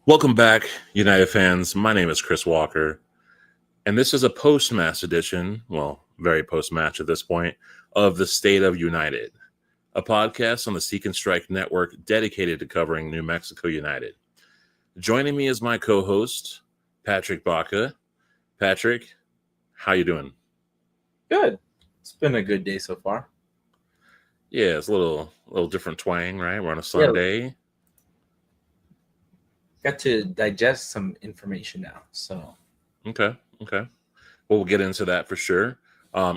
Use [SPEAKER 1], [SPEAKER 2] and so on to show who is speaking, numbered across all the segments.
[SPEAKER 1] Welcome back, United fans. My name is Chris Walker, and this is a post-match edition, well, very post-match at this point, of the State of United, a podcast on the Seek and Strike Network dedicated to covering New Mexico United. Joining me is my co-host, Patrick Baca. Patrick, how you doing?
[SPEAKER 2] Good. It's been a good day so far.
[SPEAKER 1] Yeah, it's a little different twang, right? We're on a Sunday.
[SPEAKER 2] Got to digest some information now. So
[SPEAKER 1] Okay. Well, we'll get into that for sure.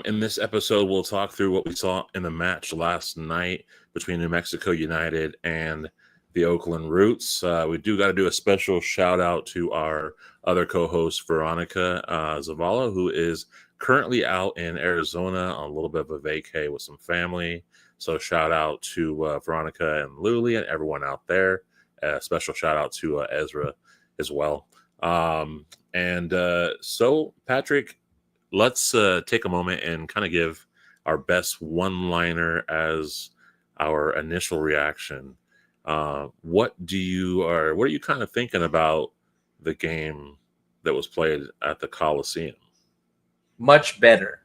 [SPEAKER 1] In this episode, we'll talk through what we saw in the match last night between New Mexico United and the Oakland Roots. We do got to do a special shout out to our other co-host, Veronica Zavala, who is currently out in Arizona on a little bit of a vacay with some family. So shout out to Veronica and Luli and everyone out there. Special shout out to Ezra as well. So, Patrick, let's take a moment and kind of give our best one-liner as our initial reaction. What are you kind of thinking about the game that was played at the Coliseum?
[SPEAKER 2] much better.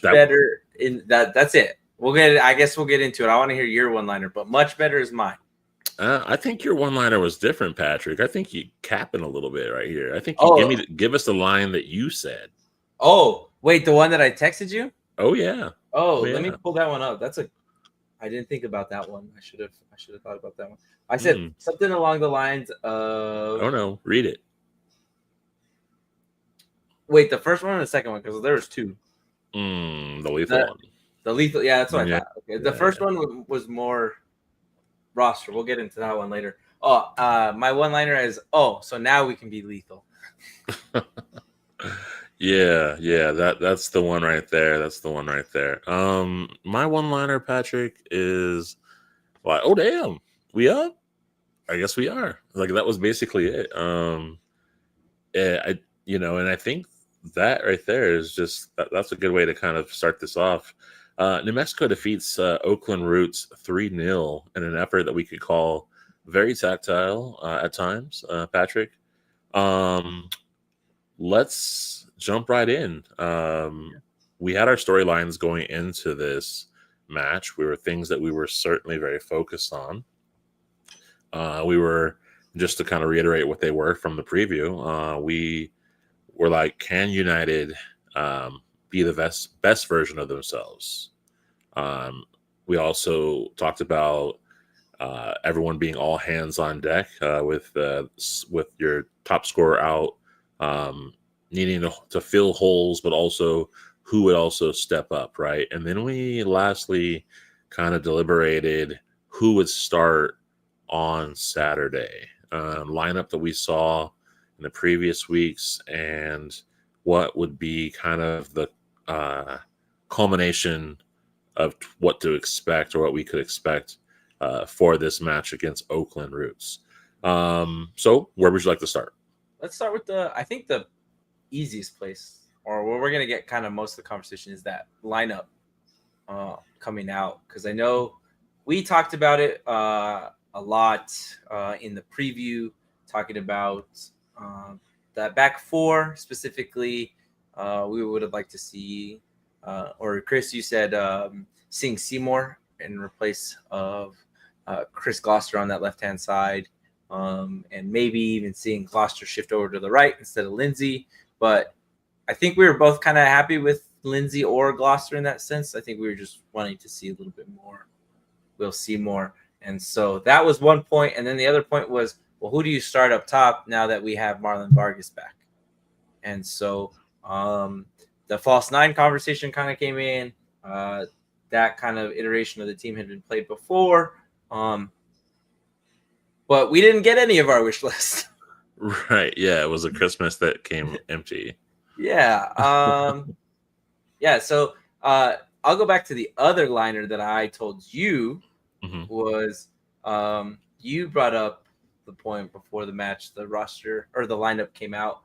[SPEAKER 2] Better in that. That's it. I guess we'll get into it. I want to hear your one-liner, but much better is mine.
[SPEAKER 1] I think your one-liner was different, Patrick. I think you capping a little bit right here. I think you give us the line that you said.
[SPEAKER 2] Oh, wait, the one that I texted you?
[SPEAKER 1] Oh yeah.
[SPEAKER 2] Let me pull that one up. I didn't think about that one. I should have thought about that one. I said something along the lines of.
[SPEAKER 1] Oh no, read it.
[SPEAKER 2] Wait, the first one or the second one? Because there was two.
[SPEAKER 1] The lethal one.
[SPEAKER 2] The lethal, yeah, that's what I thought. Okay, the first one was more roster. We'll get into that one later. My one-liner is, so now we can be lethal.
[SPEAKER 1] Yeah, that's the one right there. My one-liner, Patrick, is like, oh damn, we up? I guess we are. Like that was basically it. And I think that right there is just that's a good way to kind of start this off. New Mexico defeats Oakland Roots 3-0 in an effort that we could call very tactile at times, Patrick. Let's jump right in. We had our storylines going into this match. Things that we were certainly very focused on. We were, just to kind of reiterate what they were from the preview, we were like, can United be the best version of themselves? We also talked about everyone being all hands on deck with your top scorer out, needing to fill holes, but also who would also step up, right? And then we lastly kind of deliberated who would start on Saturday, lineup that we saw in the previous weeks, and what would be kind of the culmination of what to expect or what we could expect for this match against Oakland Roots. So where would you like to start?
[SPEAKER 2] Let's start with I think the easiest place, or where we're going to get kind of most of the conversation, is that lineup coming out. Because I know we talked about it a lot in the preview, talking about that back four specifically. We would have liked to see, or Chris, you said seeing Seymour in replace of Chris Gloucester on that left-hand side, and maybe even seeing Gloucester shift over to the right instead of Lindsay. But I think we were both kind of happy with Lindsay or Gloucester in that sense. I think we were just wanting to see a little bit more. We'll see more. And so that was one point. And then the other point was, well, who do you start up top now that we have Marlon Vargas back? And so the false nine conversation kind of came in. That kind of iteration of the team had been played before. But we didn't get any of our wish list.
[SPEAKER 1] Right. Yeah, it was a Christmas that came empty.
[SPEAKER 2] Yeah. So I'll go back to the other liner that I told you was you brought up the point before the match, the roster or the lineup came out,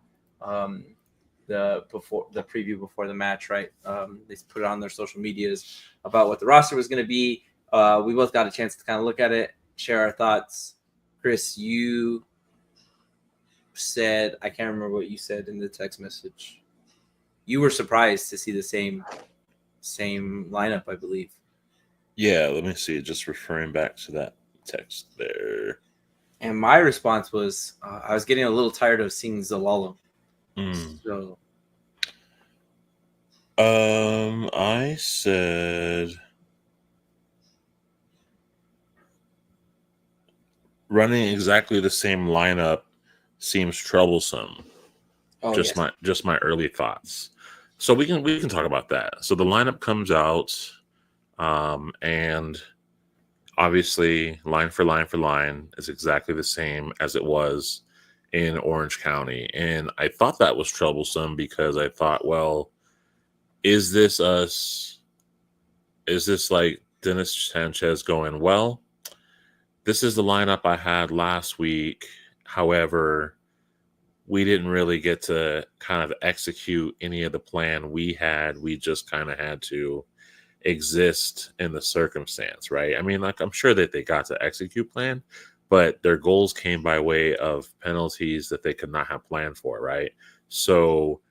[SPEAKER 2] the preview before the match, right? They put it on their social medias about what the roster was going to be. We both got a chance to kind of look at it, share our thoughts. Chris, you said, I can't remember what you said in the text message. You were surprised to see the same lineup, I believe.
[SPEAKER 1] Yeah, let me see. Just referring back to that text there.
[SPEAKER 2] And my response was, I was getting a little tired of seeing Zalallo. So,
[SPEAKER 1] I said running exactly the same lineup seems troublesome. Just my early thoughts. So we can talk about that. So the lineup comes out, and obviously line for line is exactly the same as it was in Orange County. And I thought that was troublesome because I thought, well, is this us? Is this like Dennis Sanchez going, well, this is the lineup I had last week. However, we didn't really get to kind of execute any of the plan we had. We just kind of had to exist in the circumstance, right? I mean, like, I'm sure that they got to execute plan, but their goals came by way of penalties that they could not have planned for, right? So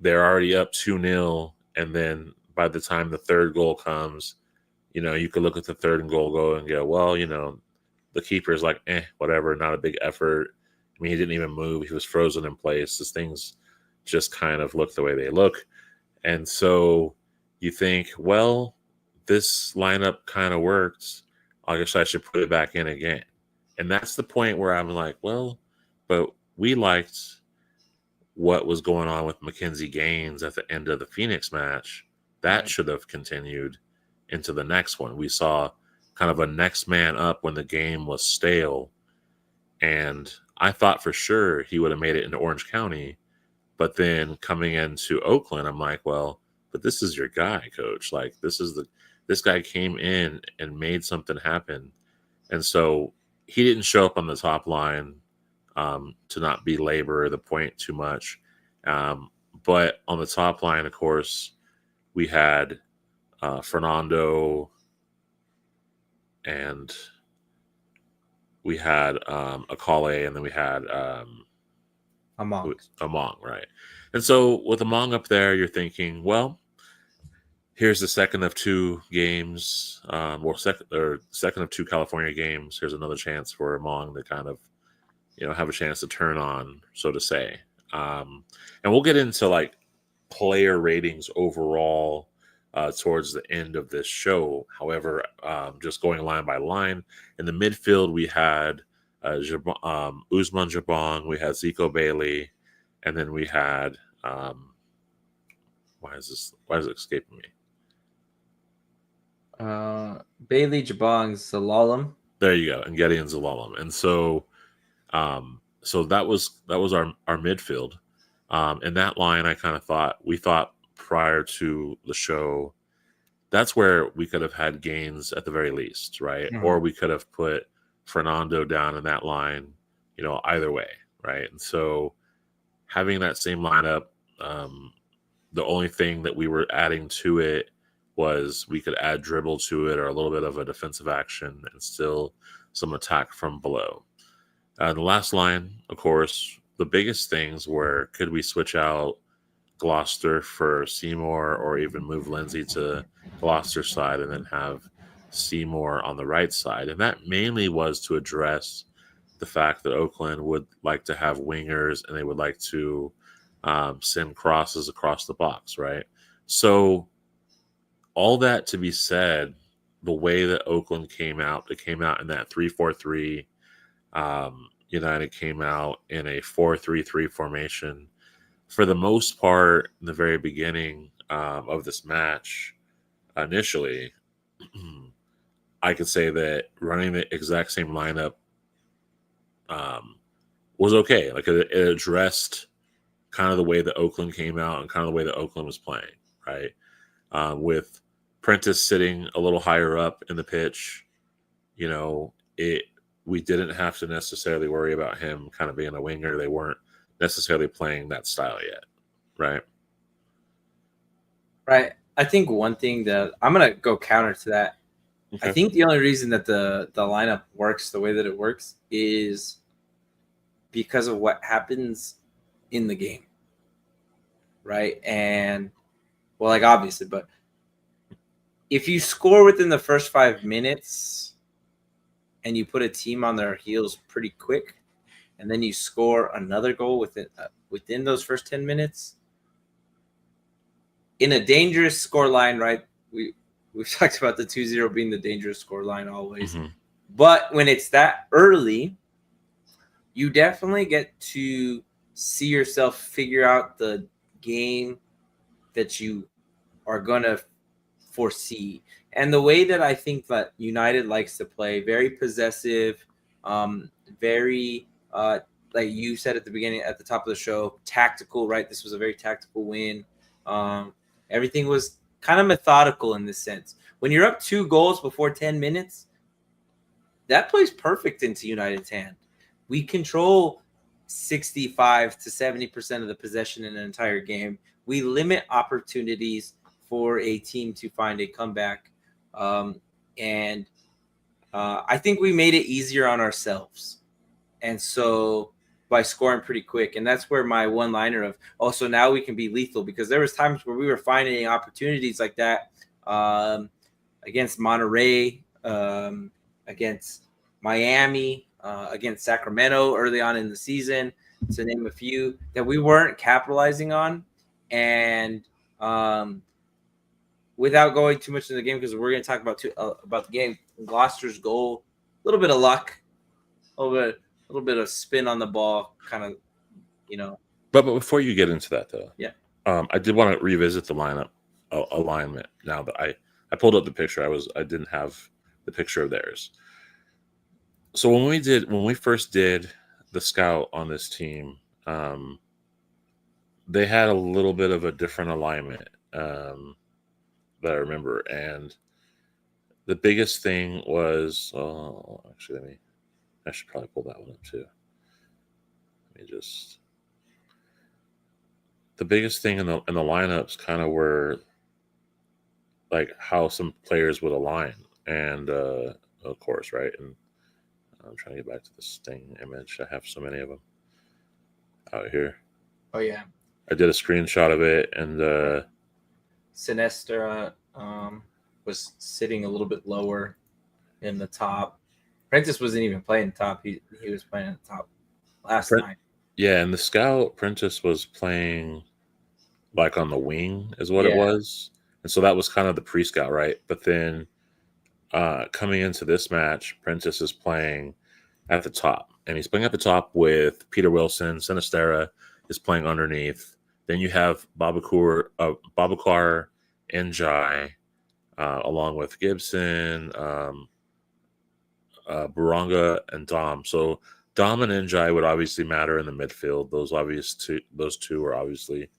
[SPEAKER 1] they're already up 2-0, and then by the time the third goal comes, you could look at the third goal and go, well, the keeper's like, whatever, not a big effort. I mean, he didn't even move. He was frozen in place. These things just kind of look the way they look. And so you think, well, this lineup kind of works. I guess I should put it back in again. And that's the point where I'm like, well, but we liked what was going on with Mackenzie Gaines at the end of the Phoenix match. That should have continued into the next one. We saw kind of a next man up when the game was stale. And I thought for sure he would have made it into Orange County. But then coming into Oakland, I'm like, well, but this is your guy, coach. Like, this guy came in and made something happen. And so he didn't show up on the top line, to not belabor the point too much. But on the top line, of course, we had Fernando, and we had Akale, and then we had Among, right? And so with Among up there, you're thinking, well, here's the second of two games, second of two California games. Here's another chance for Among to kind of, have a chance to turn on, so to say. And we'll get into like player ratings overall towards the end of this show. However, just going line by line, in the midfield we had Usman Jabong, we had Zico Bailey, and then we had why is it escaping me?
[SPEAKER 2] Bailey, Jabong, Zalalem.
[SPEAKER 1] There you go, and Gideon Zalalem. And so so that was our midfield. In that line, we thought prior to the show, that's where we could have had Gaines at the very least, right? Mm-hmm. Or we could have put Fernando down in that line, either way, right? And so having that same lineup, the only thing that we were adding to it was we could add dribble to it or a little bit of a defensive action and still some attack from below. The last line, of course, the biggest things were, could we switch out Gloucester for Seymour, or even move Lindsay to Gloucester's side and then have Seymour on the right side? And that mainly was to address the fact that Oakland would like to have wingers and they would like to send crosses across the box, right? So all that to be said, the way that Oakland came out, it came out in that 3-4-3. United came out in a 4-3-3 formation. For the most part, in the very beginning of this match, initially, I could say that running the exact same lineup was okay. Like it addressed kind of the way that Oakland came out and kind of the way that Oakland was playing, right? With Prentice sitting a little higher up in the pitch, we didn't have to necessarily worry about him kind of being a winger. They weren't necessarily playing that style yet, right?
[SPEAKER 2] Right. I think one thing that I'm going to go counter to that I think the only reason that the lineup works the way that it works is because of what happens in the game, right? And well, like obviously, but if you score within the first 5 minutes and you put a team on their heels pretty quick, and then you score another goal within those first 10 minutes in a dangerous score line, right? We've talked about the 2-0 being the dangerous score line always.
[SPEAKER 1] Mm-hmm.
[SPEAKER 2] But when it's that early, you definitely get to see yourself figure out the game that you are going to foresee. And the way that I think that United likes to play, very possessive, very, like you said at the beginning, at the top of the show, tactical, right? This was a very tactical win. Everything was kind of methodical in this sense. When you're up 2 goals before 10 minutes, that plays perfect into United's hand. We control 65 to 70% of the possession in an entire game. We limit opportunities for a team to find a comeback. And I think we made it easier on ourselves. And so by scoring pretty quick. And that's where my one-liner of, so now we can be lethal, because there was times where we were finding opportunities like that against Monterrey, against Miami, against Sacramento early on in the season, to name a few, that we weren't capitalizing on. And without going too much into the game, because we're going to talk about the game, Gloucester's goal, a little bit of luck, a little bit of spin on the ball, kind of,
[SPEAKER 1] But before you get into that, though,
[SPEAKER 2] yeah,
[SPEAKER 1] I did want to revisit the lineup alignment. Now that I pulled up the picture, I didn't have the picture of theirs. So when we first did the scout on this team, they had a little bit of a different alignment that I remember, and the biggest thing was, actually, I should probably pull that one up too. The biggest thing in the lineups kind of were like how some players would align, and of course, right. And I'm trying to get back to the Sting image. I have so many of them out here.
[SPEAKER 2] Oh yeah,
[SPEAKER 1] I did a screenshot of it, and
[SPEAKER 2] Sinestra was sitting a little bit lower in the top. Prentice wasn't even playing top. He was playing at the top last night.
[SPEAKER 1] Yeah, and the scout Prentice was playing like on the wing is what it was. And so that was kind of the pre-scout, right? But then coming into this match, Prentice is playing at the top. And he's playing at the top with Peter Wilson. Sinistera is playing underneath. Then you have Babacar Njai, along with Gibson, Baranga, and Dom. So Dom and Njai would obviously matter in the midfield. Those two are obviously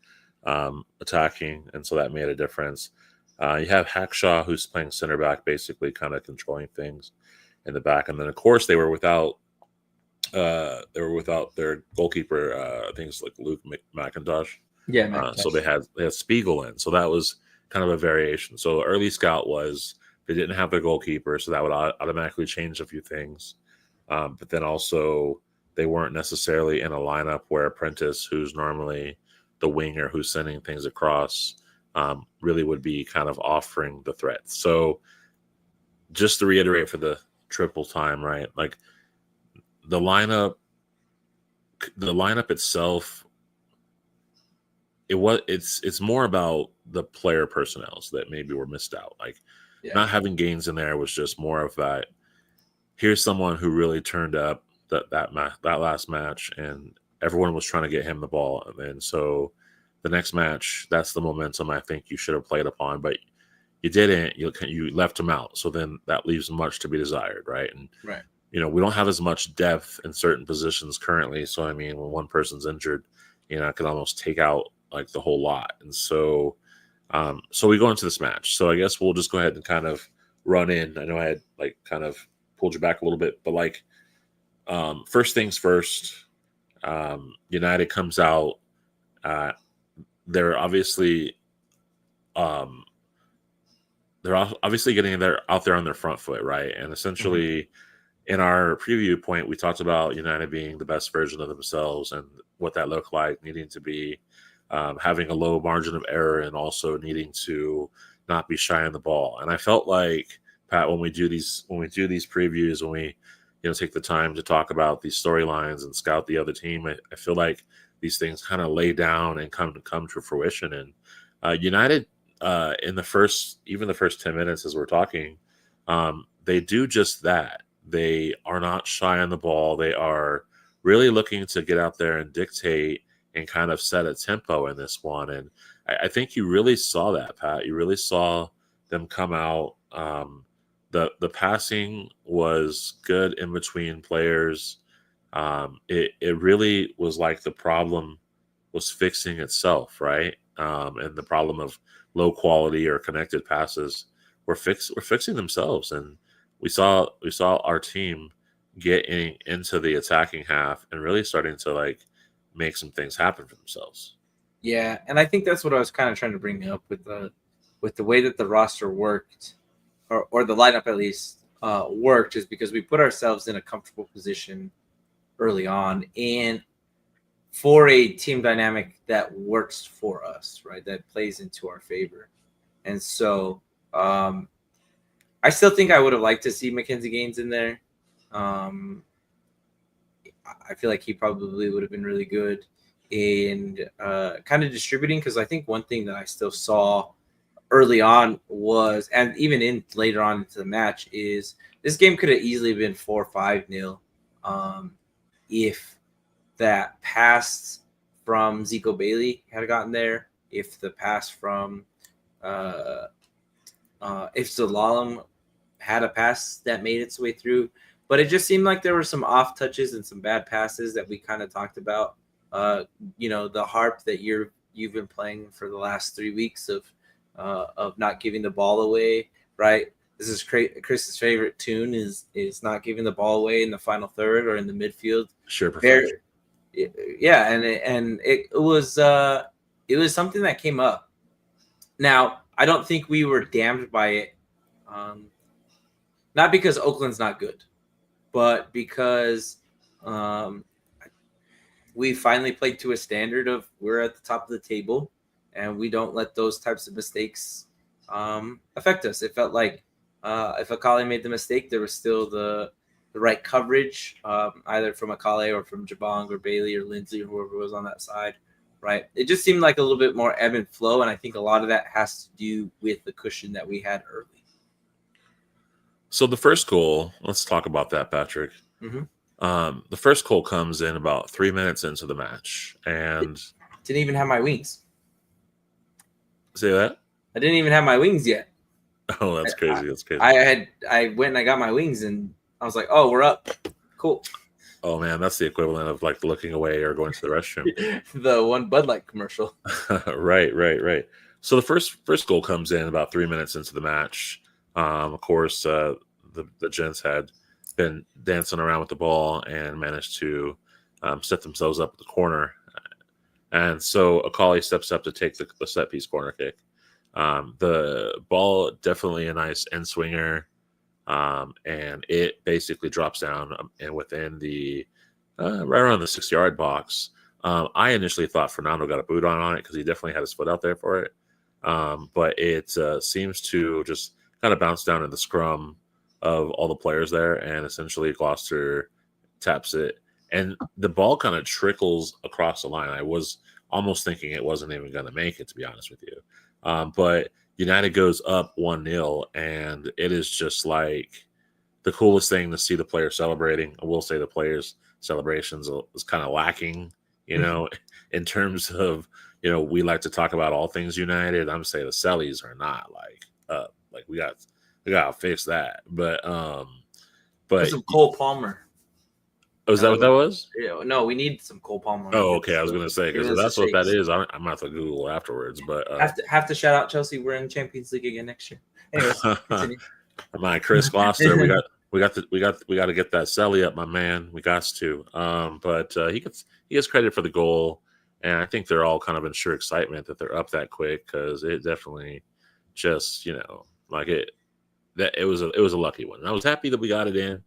[SPEAKER 1] attacking, and so that made a difference. You have Hackshaw, who's playing center back, basically kind of controlling things in the back, and then of course they were without their goalkeeper, things like Luke McIntosh.
[SPEAKER 2] Yeah, McIntosh.
[SPEAKER 1] So they had Spiegel in, so that was kind of a variation. So early scout was they didn't have their goalkeeper, so that would automatically change a few things. But then also they weren't necessarily in a lineup where Prentice, who's normally the winger who's sending things across, really would be kind of offering the threat. So just to reiterate for the triple time, right? Like the lineup itself, it's more about the player personnels that maybe were missed out. Like not having Gaines in there was just more of that. Here's someone who really turned up that last match, and everyone was trying to get him the ball. And so the next match, that's the momentum I think you should have played upon, but you didn't. You left him out. So then that leaves much to be desired, right? And
[SPEAKER 2] right.
[SPEAKER 1] We don't have as much depth in certain positions currently. So I mean, when one person's injured, it can almost take out like the whole lot. And so so we go into this match. So I guess we'll just go ahead and kind of run in. I know I had like kind of pulled you back a little bit, but like first things first, United comes out. They're obviously they're obviously getting out there on their front foot, right? And essentially, in our preview point, we talked about United being the best version of themselves and what that looked like, needing to be having a low margin of error and also needing to not be shy on the ball. And I felt like, Pat, when we do these previews, when we take the time to talk about these storylines and scout the other team, I feel like these things kind of lay down and come to fruition. And United, in the first 10 minutes as we're talking, they do just that. They are not shy on the ball. They are really looking to get out there and dictate and kind of set a tempo in this one. And I think you really saw that, Pat. You really saw them come out. The passing was good in between players. It really was like the problem was fixing itself, right? And the problem of low quality or connected passes were fixing themselves. And we saw our team getting into the attacking half and really starting to like make some things happen for themselves.
[SPEAKER 2] Yeah, and I think that's what I was kind of trying to bring up with the way that the roster worked, or the lineup at least worked, is because we put ourselves in a comfortable position early on, and for a team dynamic that works for us, right, that plays into our favor. And so I still think I would have liked to see Mackenzie Gaines in there. I feel like he probably would have been really good in kind of distributing, because I think one thing that I still saw early on was, and even in later on into the match, is this game could have easily been 4-5-0 if that pass from Zico Bailey had gotten there, if the pass from if Zalalem had a pass that made its way through. But it just seemed like there were some off touches and some bad passes that we kind of talked about. The harp that you've been playing for the last 3 weeks of not giving the ball away, right? This is Chris's favorite tune is not giving the ball away in the final third or in the midfield.
[SPEAKER 1] Sure, perfection.
[SPEAKER 2] Yeah, and it was something that came up. Now, I don't think we were damned by it, not because Oakland's not good, but because we finally played to a standard of we're at the top of the table, and we don't let those types of mistakes affect us. It felt like if Akale made the mistake, there was still the right coverage, either from Akale or from Jabong or Bailey or Lindsay or whoever was on that side, right? It just seemed like a little bit more ebb and flow, and I think a lot of that has to do with the cushion that we had early.
[SPEAKER 1] So the first goal, let's talk about that, Patrick.
[SPEAKER 2] Mm-hmm.
[SPEAKER 1] The first goal comes in about 3 minutes into the match, and
[SPEAKER 2] didn't even have my wings.
[SPEAKER 1] Say that?
[SPEAKER 2] I didn't even have my wings yet.
[SPEAKER 1] Oh, that's crazy. That's crazy.
[SPEAKER 2] I went and I got my wings, and I was like, oh, we're up. Cool.
[SPEAKER 1] Oh, man, that's the equivalent of like looking away or going to the restroom.
[SPEAKER 2] The one Bud Light commercial.
[SPEAKER 1] Right. So the first goal comes in about 3 minutes into the match. Of course, the Gents had been dancing around with the ball and managed to set themselves up at the corner. And so Akale steps up to take the set piece corner kick. The ball, definitely a nice end swinger. And it basically drops down and within the right around the 6-yard box. I initially thought Fernando got a boot on it because he definitely had his foot out there for it. But it seems to just kind of bounce down in the scrum of all the players there, and essentially Gloucester taps it. And the ball kind of trickles across the line. I was almost thinking it wasn't even going to make it, to be honest with you. But United goes up 1-0, and it is just like the coolest thing to see the players celebrating. I will say the players' celebrations is kind of lacking, in terms of, we like to talk about all things United. I'm saying the Sellies are not like we got to fix that. But
[SPEAKER 2] some Cole Palmer.
[SPEAKER 1] Oh, is that what that was?
[SPEAKER 2] Yeah, no, we need some Cole Palmer.
[SPEAKER 1] Oh, okay. I was going to say, because if that's what that is, I'm going to have to Google afterwards. But
[SPEAKER 2] have to shout out Chelsea. We're in the Champions League again next year. Anyways, continue.
[SPEAKER 1] My Chris Gloucester, we got to get that Selly up, my man. We got to. But he gets credit for the goal, and I think they're all kind of in sure excitement that they're up that quick, because it definitely just Like it was a lucky one. And I was happy that we got it in.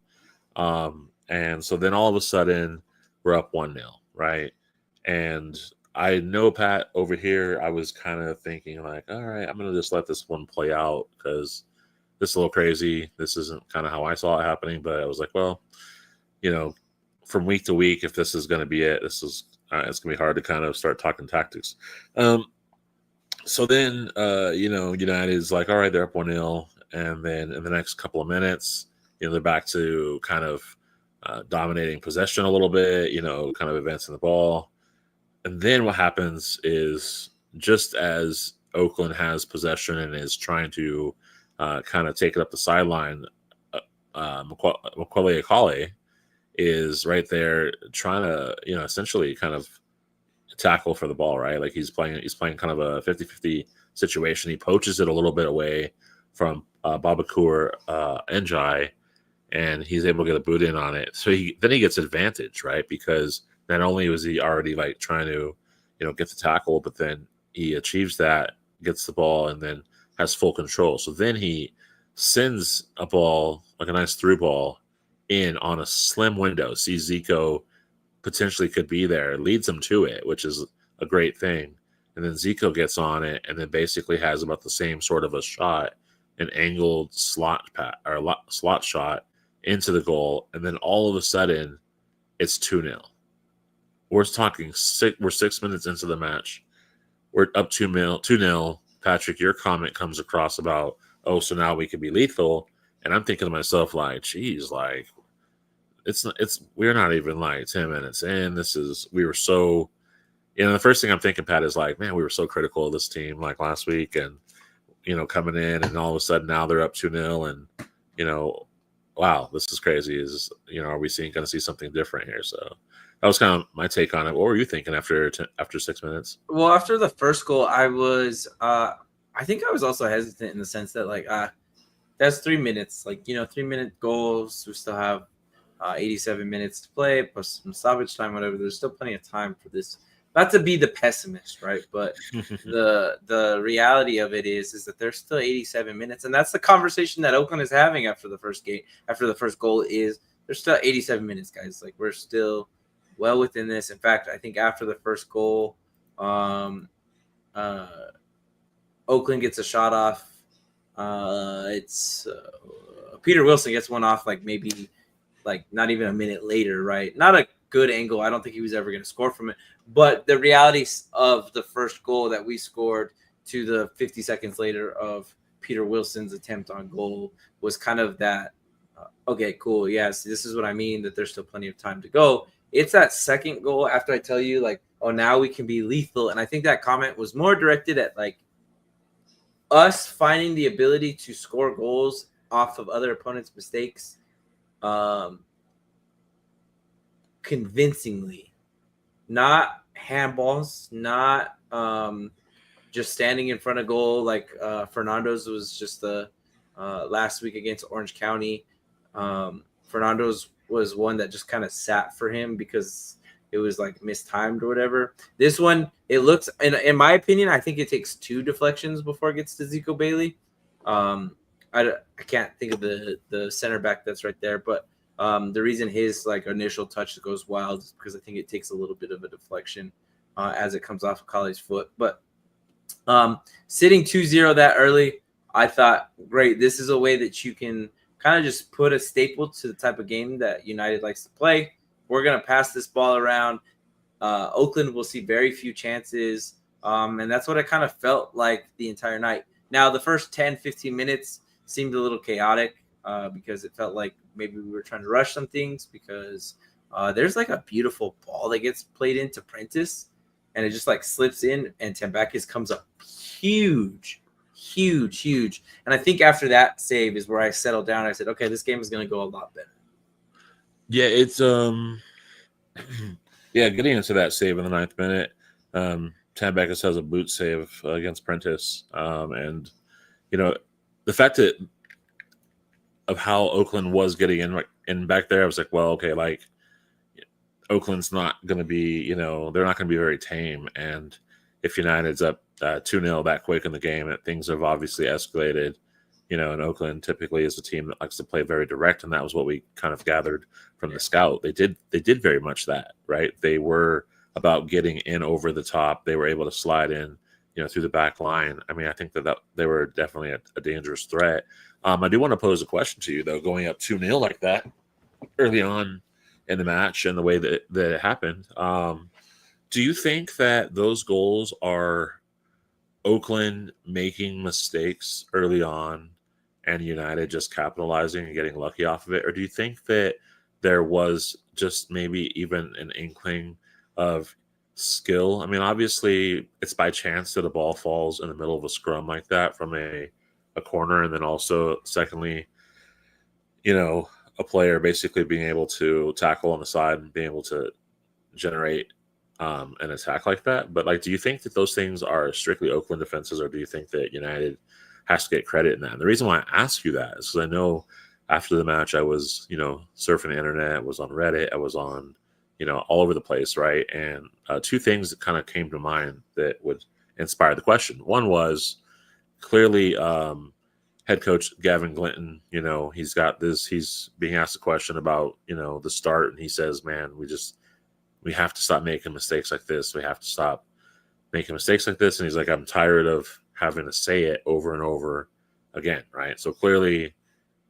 [SPEAKER 1] And so then all of a sudden we're up 1-0, right? And I know, Pat, over here, I was kind of thinking like, all right, I'm gonna just let this one play out because this is a little crazy. This isn't kind of how I saw it happening, but I was like, well, from week to week, if this is going to be it, it's going to be hard to kind of start talking tactics. So then, United is like, all right, they're up 1-0. And then in the next couple of minutes, they're back to kind of dominating possession a little bit, kind of advancing the ball. And then what happens is just as Oakland has possession and is trying to kind of take it up the sideline, Macaulay Akale is right there trying to, essentially kind of tackle for the ball, right? Like he's playing kind of a 50-50 situation. He poaches it a little bit away from Babakur Njai, and he's able to get a boot in on it. So he gets advantage, right? Because not only was he already like trying to, get the tackle, but then he achieves that, gets the ball, and then has full control. So then he sends a ball, like a nice through ball, in on a slim window. Sees Zico potentially could be there, leads him to it, which is a great thing. And then Zico gets on it, and then basically has about the same sort of a shot, an angled slot shot into the goal, and then all of a sudden, it's 2-0. We're talking we're 6 minutes into the match. We're up 2-0. Patrick, your comment comes across about, oh, so now we can be lethal. And I'm thinking to myself, like, geez, like, we're not even like 10 minutes in. We were so, the first thing I'm thinking, Pat, is like, man, we were so critical of this team like last week and, coming in, and all of a sudden now they're up 2-0 and, wow, this is crazy. Are we going to see something different here? So that was kind of my take on it. What were you thinking after 6 minutes?
[SPEAKER 2] Well, after the first goal, I think I was also hesitant in the sense that like, that's 3 minutes, like, 3-minute goals. We still have 87 minutes to play plus some stoppage time, whatever. There's still plenty of time for this. Not to be the pessimist, right? But the reality of it is that there's still 87 minutes, and that's the conversation that Oakland is having after the first game. After the first goal is there's still 87 minutes, guys. Like, we're still well within this. In fact, I think after the first goal, Oakland gets a shot off. It's Peter Wilson gets one off, like maybe like not even a minute later, right? Not a good angle. I don't think he was ever going to score from it. But the reality of the first goal that we scored to the 50 seconds later of Peter Wilson's attempt on goal was kind of that, okay, cool. Yes, this is what I mean, that there's still plenty of time to go. It's that second goal after I tell you, like, oh, now we can be lethal. And I think that comment was more directed at, like, us finding the ability to score goals off of other opponents' mistakes convincingly. Not handballs, not just standing in front of goal like Fernando's was just the last week against Orange County. Fernando's was one that just kind of sat for him because it was like mistimed or whatever. This one, it looks, in my opinion, I think it takes 2 deflections before it gets to Zico Bailey. I can't think of the center back that's right there, but the reason his like initial touch goes wild is because I think it takes a little bit of a deflection as it comes off of Kale's foot. But sitting 2-0 that early, I thought, great, this is a way that you can kind of just put a staple to the type of game that United likes to play. We're going to pass this ball around. Oakland will see very few chances. And that's what I kind of felt like the entire night. Now, the first 10, 15 minutes seemed a little chaotic because it felt like maybe we were trying to rush some things because there's like a beautiful ball that gets played into Prentice and it just like slips in and Tambakis comes up huge. And I think after that save is where I settled down. I said, okay, this game is going to go a lot better.
[SPEAKER 1] Yeah, it's getting into that save in the 9th minute. Tambakis has a boot save against Prentice. And the fact of how Oakland was getting in back there, I was like, well, okay, like Oakland's not going to be, they're not going to be very tame. And if United's up 2-0 that quick in the game, things have obviously escalated. And Oakland typically is a team that likes to play very direct, and that was what we kind of gathered from the scout. They did very much that, right? They were about getting in over the top. They were able to slide in, through the back line. I mean, I think that they were definitely a dangerous threat. I do want to pose a question to you, though, going up 2-0 like that early on in the match and the way that it happened. Do you think that those goals are Oakland making mistakes early on and United just capitalizing and getting lucky off of it? Or do you think that there was just maybe even an inkling of skill? I mean, obviously, it's by chance that a ball falls in the middle of a scrum like that from a corner. And then also, secondly, a player basically being able to tackle on the side and being able to generate an attack like that. But do you think that those things are strictly Oakland defenses, or do you think that United has to get credit in that? And the reason why I ask you that is because I know after the match I was, surfing the internet, I was on Reddit, I was on, all over the place, right? And two things that kind of came to mind that would inspire the question. One was clearly head coach Gavin Glinton, he's got this, he's being asked a question about, the start, and he says, man, we have to stop making mistakes like this. We have to stop making mistakes like this. And he's like, I'm tired of having to say it over and over again, right? So clearly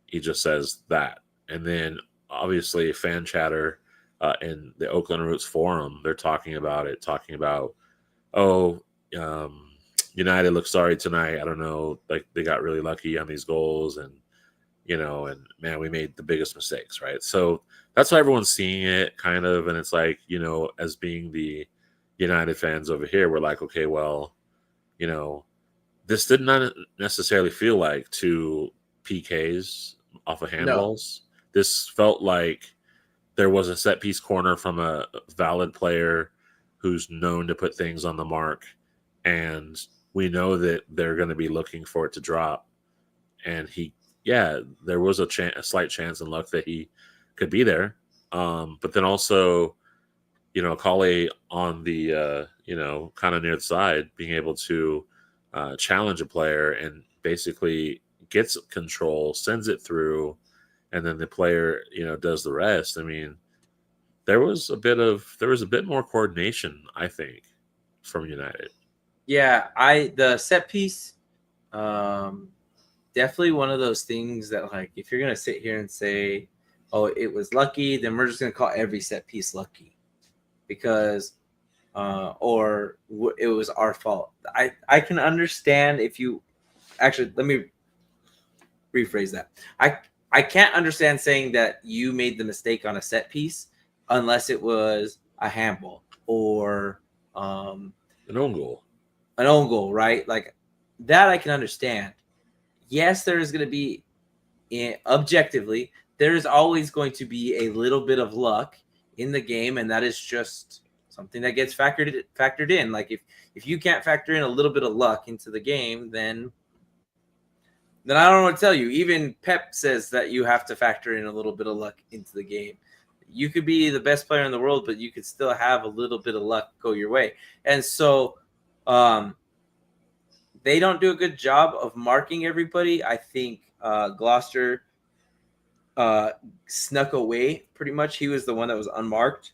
[SPEAKER 1] he just says that. And then obviously fan chatter in the Oakland Roots forum, they're talking about, United looks sorry tonight. I don't know, they got really lucky on these goals, and and man, we made the biggest mistakes, right? So that's why everyone's seeing it kind of, and it's as being the United fans over here, we're like, okay, well, this did not necessarily feel like 2 PKs off of handballs. No. This felt like there was a set piece corner from a valid player who's known to put things on the mark, and we know that they're going to be looking for it to drop, and there was a slight chance and luck that he could be there. But then also, Kale on the, kind of near the side, being able to challenge a player and basically gets control, sends it through, and then the player, does the rest. I mean, there was a bit more coordination, I think, from United.
[SPEAKER 2] Yeah, the set piece, definitely one of those things that, if you're gonna sit here and say, "Oh, it was lucky," then we're just gonna call every set piece lucky, because, it was our fault. I can understand if you actually, let me rephrase that. I can't understand saying that you made the mistake on a set piece unless it was a handball or
[SPEAKER 1] an own goal.
[SPEAKER 2] An own goal, right? That I can understand. Yes, there is going to be, objectively, there is always going to be a little bit of luck in the game, and that is just something that gets factored in. If you can't factor in a little bit of luck into the game, then I don't know what to tell you. Even Pep says that you have to factor in a little bit of luck into the game. You could be the best player in the world, but you could still have a little bit of luck go your way. And so they don't do a good job of marking everybody. I think Gloucester snuck away pretty much. He was the one that was unmarked.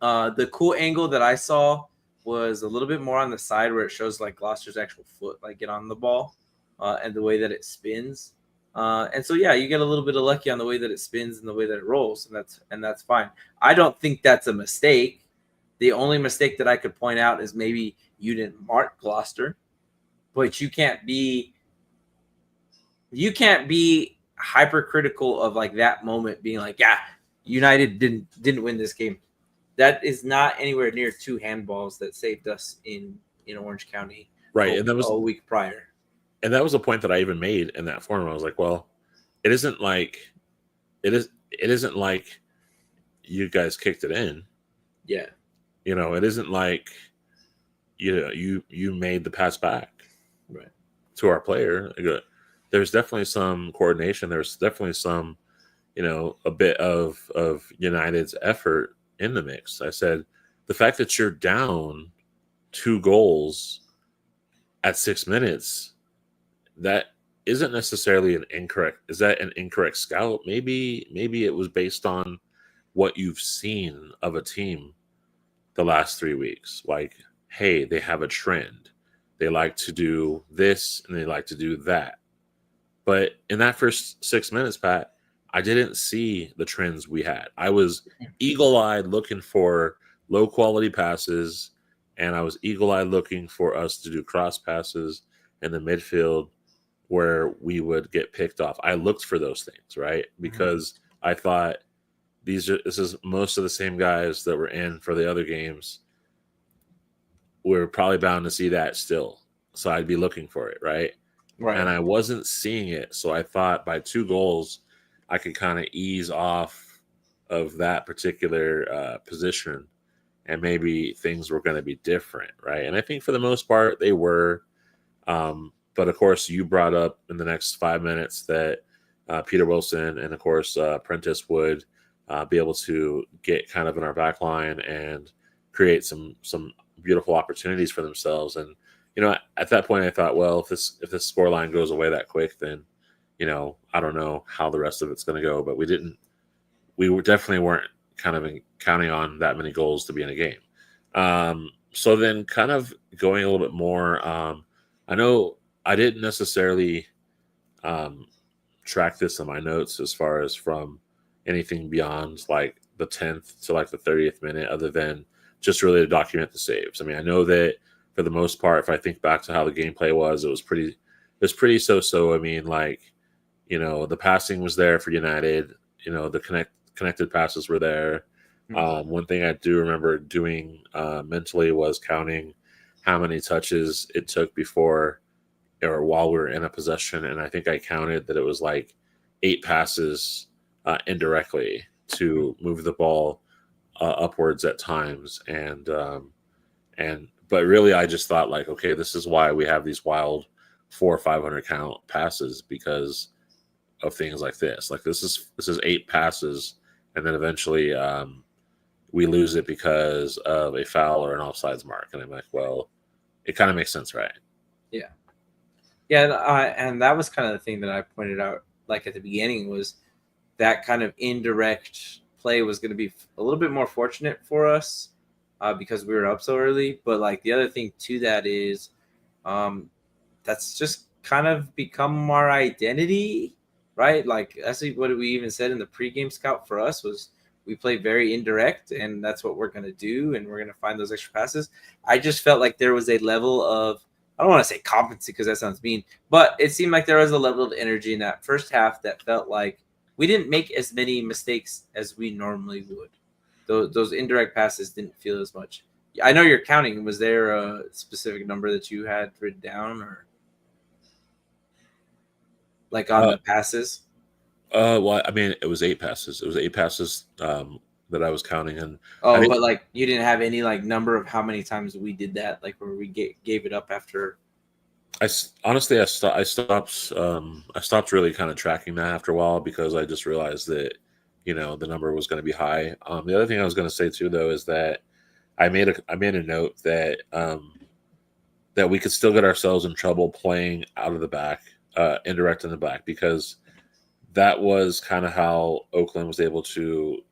[SPEAKER 2] The cool angle that I saw was a little bit more on the side where it shows Gloucester's actual foot get on the ball and the way that it spins. And so, you get a little bit of lucky on the way that it spins and the way that it rolls, and that's fine. I don't think that's a mistake. The only mistake that I could point out is maybe you didn't mark Gloucester, but you can't be hypercritical of that moment being United didn't win this game. That is not anywhere near 2 handballs that saved us in Orange County,
[SPEAKER 1] right? And that was
[SPEAKER 2] a week prior.
[SPEAKER 1] And that was a point that I even made in that forum. I was like, well, it isn't like you guys kicked it in.
[SPEAKER 2] Yeah.
[SPEAKER 1] It isn't like you made the pass back,
[SPEAKER 2] right,
[SPEAKER 1] to our player. There's definitely some coordination. There's definitely some, a bit of United's effort in the mix. I said, the fact that you're down 2 goals at 6 minutes, that isn't necessarily an incorrect. Is that an incorrect scout? Maybe it was based on what you've seen of a team the last 3 weeks. Like, hey, they have a trend. They like to do this and they like to do that. But in that first 6 minutes, Pat, I didn't see the trends we had. I was eagle eyed looking for low quality passes, and I was eagle eyed looking for us to do cross passes in the midfield where we would get picked off. I looked for those things, right? Because I thought this is most of the same guys that were in for the other games. We're probably bound to see that still. So I'd be looking for it, right?
[SPEAKER 2] Right.
[SPEAKER 1] And I wasn't seeing it. So I thought by 2 goals, I could kind of ease off of that particular position, and maybe things were going to be different, right? And I think for the most part, they were. But of course, you brought up in the next 5 minutes that Peter Wilson and of course Prentice would be able to get kind of in our back line and create some beautiful opportunities for themselves. And at that point, I thought, well, if this scoreline goes away that quick, then I don't know how the rest of it's going to go. But we definitely weren't kind of counting on that many goals to be in a game. So then, kind of going a little bit more. I know I didn't necessarily track this in my notes as far as from anything beyond like the 10th to like the 30th minute, other than just really to document the saves. I mean, I know that for the most part, if I think back to how the gameplay was, it was pretty so-so. I mean, like, the passing was there for United, the connected passes were there. One thing I do remember doing mentally was counting how many touches it took before or while we were in a possession. And I think I counted that it was like 8 passes indirectly to move the ball upwards at times. But really, I just thought like, okay, this is why we have these wild 400 or 500 count passes, because of things like this. Like this is 8 passes, and then eventually we lose it because of a foul or an offsides mark. And I'm like, well, it kind of makes sense, right?
[SPEAKER 2] Yeah. And that was kind of the thing that I pointed out, like at the beginning, was that kind of indirect play was going to be a little bit more fortunate for us because we were up so early. But like the other thing to that is that's just kind of become our identity, right? Like that's what we even said in the pregame scout for us was we play very indirect, and that's what we're going to do, and we're going to find those extra passes. I just felt like there was a level of, I don't want to say competency because that sounds mean, but it seemed like there was a level of energy in that first half that felt like we didn't make as many mistakes as we normally would. Those indirect passes didn't feel as much. I know you're counting. Was there a specific number that you had written down, or like on the passes?
[SPEAKER 1] Well, I mean, it was 8 passes. It was 8 passes that I was counting. And
[SPEAKER 2] but like you didn't have any like number of how many times we did that, like where we gave it up after.
[SPEAKER 1] I stopped really kind of tracking that after a while, because I just realized that the number was going to be high. The other thing I was going to say too, though, is that I made a note that that we could still get ourselves in trouble playing out of the back, indirect in the back, because that was kind of how Oakland was able to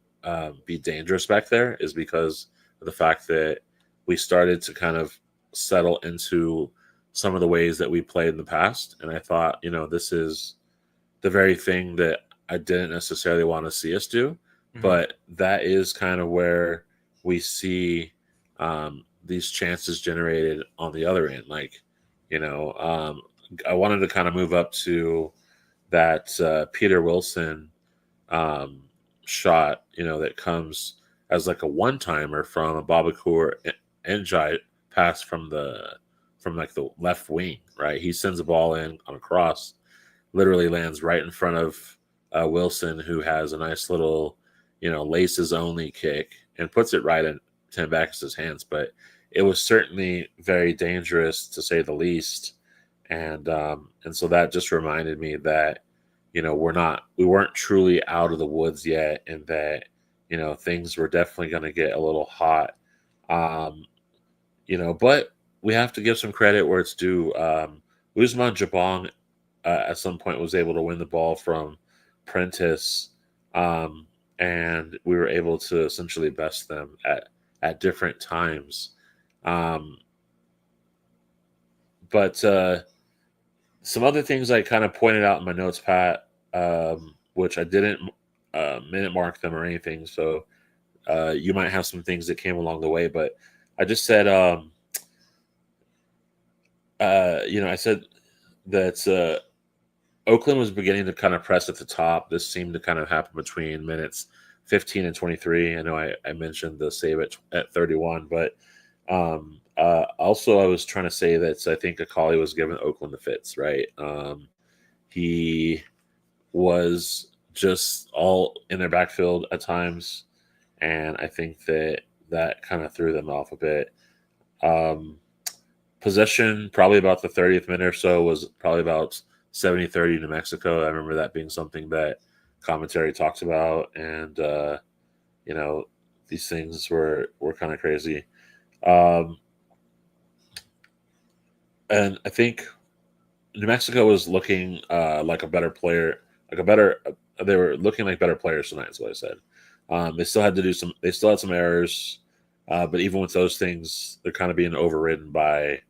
[SPEAKER 1] be dangerous back there, is because of the fact that we started to kind of settle into some of the ways that we played in the past. And I thought, this is the very thing that I didn't necessarily want to see us do. Mm-hmm. But that is kind of where we see these chances generated on the other end. Like, I wanted to kind of move up to that Peter Wilson shot, that comes as like a one-timer from a Babakur Njai pass from like the left wing, right? He sends a ball in on a cross, literally lands right in front of Wilson, who has a nice little, laces only kick, and puts it right in Tim Backus's hands. But it was certainly very dangerous, to say the least. And so that just reminded me that, we weren't truly out of the woods yet, and that, things were definitely going to get a little hot. But we have to give some credit where it's due. Ousmane Jabong at some point was able to win the ball from Prentice, and we were able to essentially best them at different times. But some other things I kind of pointed out in my notes, Pat, which I didn't minute mark them or anything, so you might have some things that came along the way. But I just said, I said that Oakland was beginning to kind of press at the top. This seemed to kind of happen between minutes 15 and 23. I know I mentioned the save at 31, but also I was trying to say that I think Akali was giving Oakland the fits, right? He was just all in their backfield at times, and I think that kind of threw them off a bit. Possession, probably about the 30th minute or so, was probably about 70-30 New Mexico. I remember that being something that commentary talked about, and these things were kind of crazy. And I think New Mexico was looking like a better player, they were looking like better players tonight, is what I said. They still had some errors, but even with those things, they're kind of being overridden by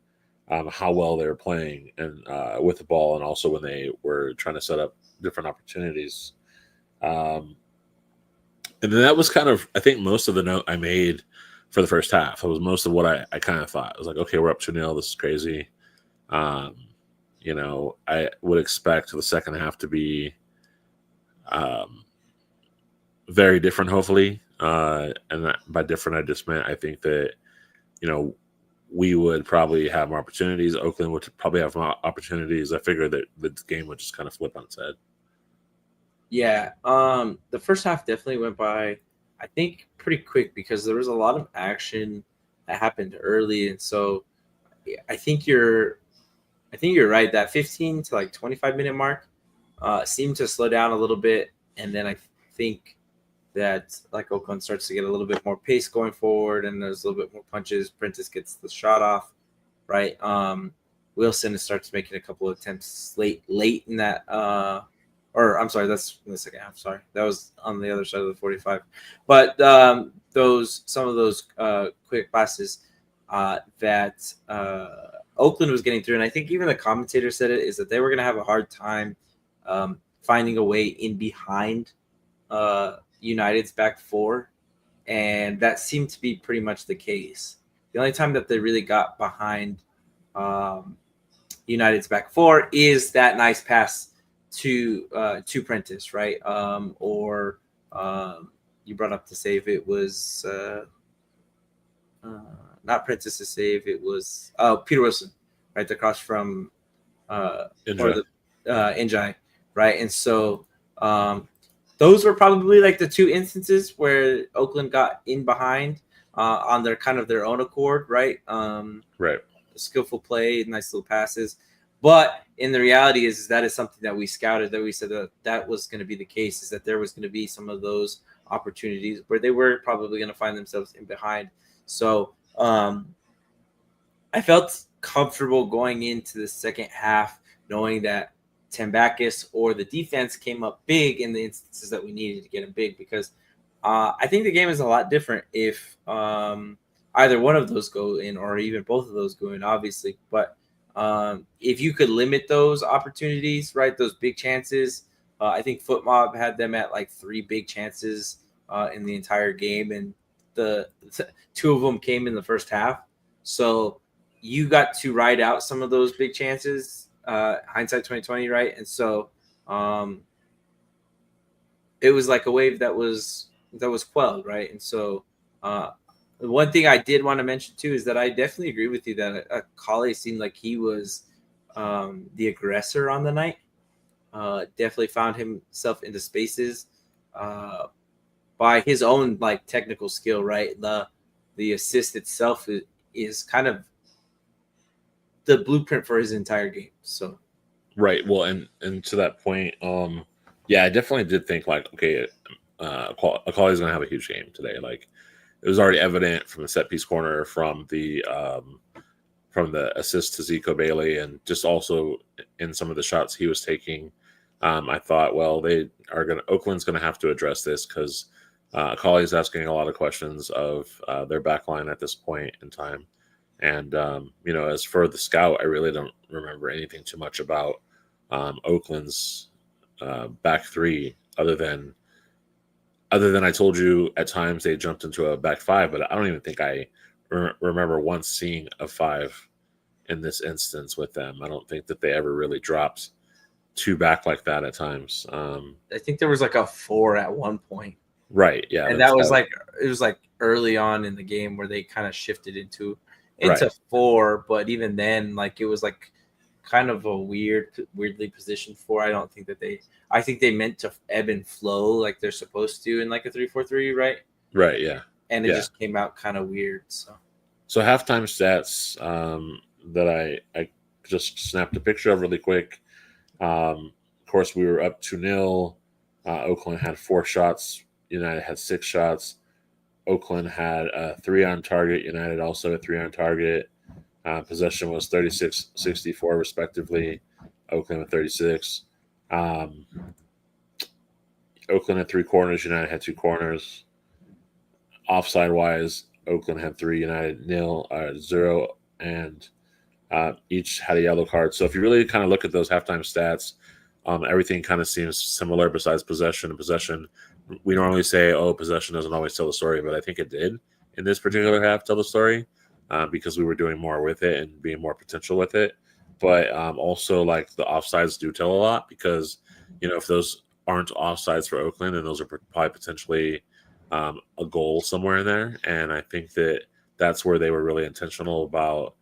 [SPEAKER 1] how well they were playing and with the ball, and also when they were trying to set up different opportunities. And then that was kind of, I think, most of the note I made for the first half. It was most of what I kind of thought. I was like, okay, we're up 2-0. This is crazy. I would expect the second half to be very different, hopefully. And by different, I just meant I think that, we would probably have more opportunities. Oakland would probably have more opportunities. I figured that the game would just kind of flip on its head.
[SPEAKER 2] Yeah. The first half definitely went by, I think, pretty quick because there was a lot of action that happened early. And so I think you're right. That 15 to 25-minute mark seemed to slow down a little bit. And then I think that Oakland starts to get a little bit more pace going forward, and there's a little bit more punches. Prentice gets the shot off, right? Wilson starts making a couple of attempts late in that. Or I'm sorry, that's in the second half. Sorry, that was on the other side of the 45. But some of those quick passes that Oakland was getting through, and I think even the commentator said it, is that they were going to have a hard time finding a way in behind United's back four, and that seemed to be pretty much the case. The only time that they really got behind United's back four is that nice pass to Prentice, right? Or you brought up the save. It was not Prentice's save. It was Peter Wilson, right across from Njai, right? And so those were probably the two instances where Oakland got in behind on their kind of their own accord, right?
[SPEAKER 1] Right.
[SPEAKER 2] Skillful play, nice little passes. But in the reality is that is something that we scouted, that we said that was going to be the case, is that there was going to be some of those opportunities where they were probably going to find themselves in behind. So I felt comfortable going into the second half knowing that Tambakis or the defense came up big in the instances that we needed to get them big, because I think the game is a lot different if either one of those go in or even both of those go in, obviously. But if you could limit those opportunities, right, those big chances, I think FootMob had them at 3 big chances in the entire game, and the 2 of them came in the first half. So you got to ride out some of those big chances. Hindsight 2020, right? And so it was like a wave that was quelled, right? And so the one thing I did want to mention too is that I definitely agree with you that Akali seemed like he was the aggressor on the night. Definitely found himself into spaces by his own technical skill, right? The assist itself is kind of the blueprint for his entire game. So
[SPEAKER 1] right. Well, and to that point, I definitely did think okay, Akali's gonna have a huge game today. It was already evident from the set piece corner, from the the assist to Zico Bailey, and just also in some of the shots he was taking. I thought, well, Oakland's going to have to address this because Colley's asking a lot of questions of their back line at this point in time. And, as for the scout, I really don't remember anything too much about Oakland's back three other than I told you at times they jumped into a back five, but I don't even think I remember once seeing a five in this instance with them. I don't think that they ever really dropped two back like that at times.
[SPEAKER 2] I think there was like a 4 at one point.
[SPEAKER 1] Right. Yeah.
[SPEAKER 2] And that was it was like early on in the game where they kind of shifted into
[SPEAKER 1] right.
[SPEAKER 2] 4, but even then, like it was like kind of a weirdly positioned 4. I think they meant to ebb and flow like they're supposed to in like a 3-4-3, right?
[SPEAKER 1] Right. Yeah.
[SPEAKER 2] And it just came out kind of weird.
[SPEAKER 1] So halftime stats that I just snapped a picture of really quick. Of course, we were up 2-0. Oakland had 4 shots. United had 6 shots. Oakland had 3 on target. United also had 3 on target. Possession was 36-64 respectively. Oakland with 36. Oakland had 3 corners. United had 2 corners. Offside wise, Oakland had 3. United 0, and each had a yellow card. So if you really kind of look at those halftime stats, everything kind of seems similar besides possession. And possession, we normally say, possession doesn't always tell the story, but I think it did in this particular half tell the story because we were doing more with it and being more potential with it. But also, like, the offsides do tell a lot because, if those aren't offsides for Oakland, then those are probably potentially a goal somewhere in there. And I think that that's where they were really intentional about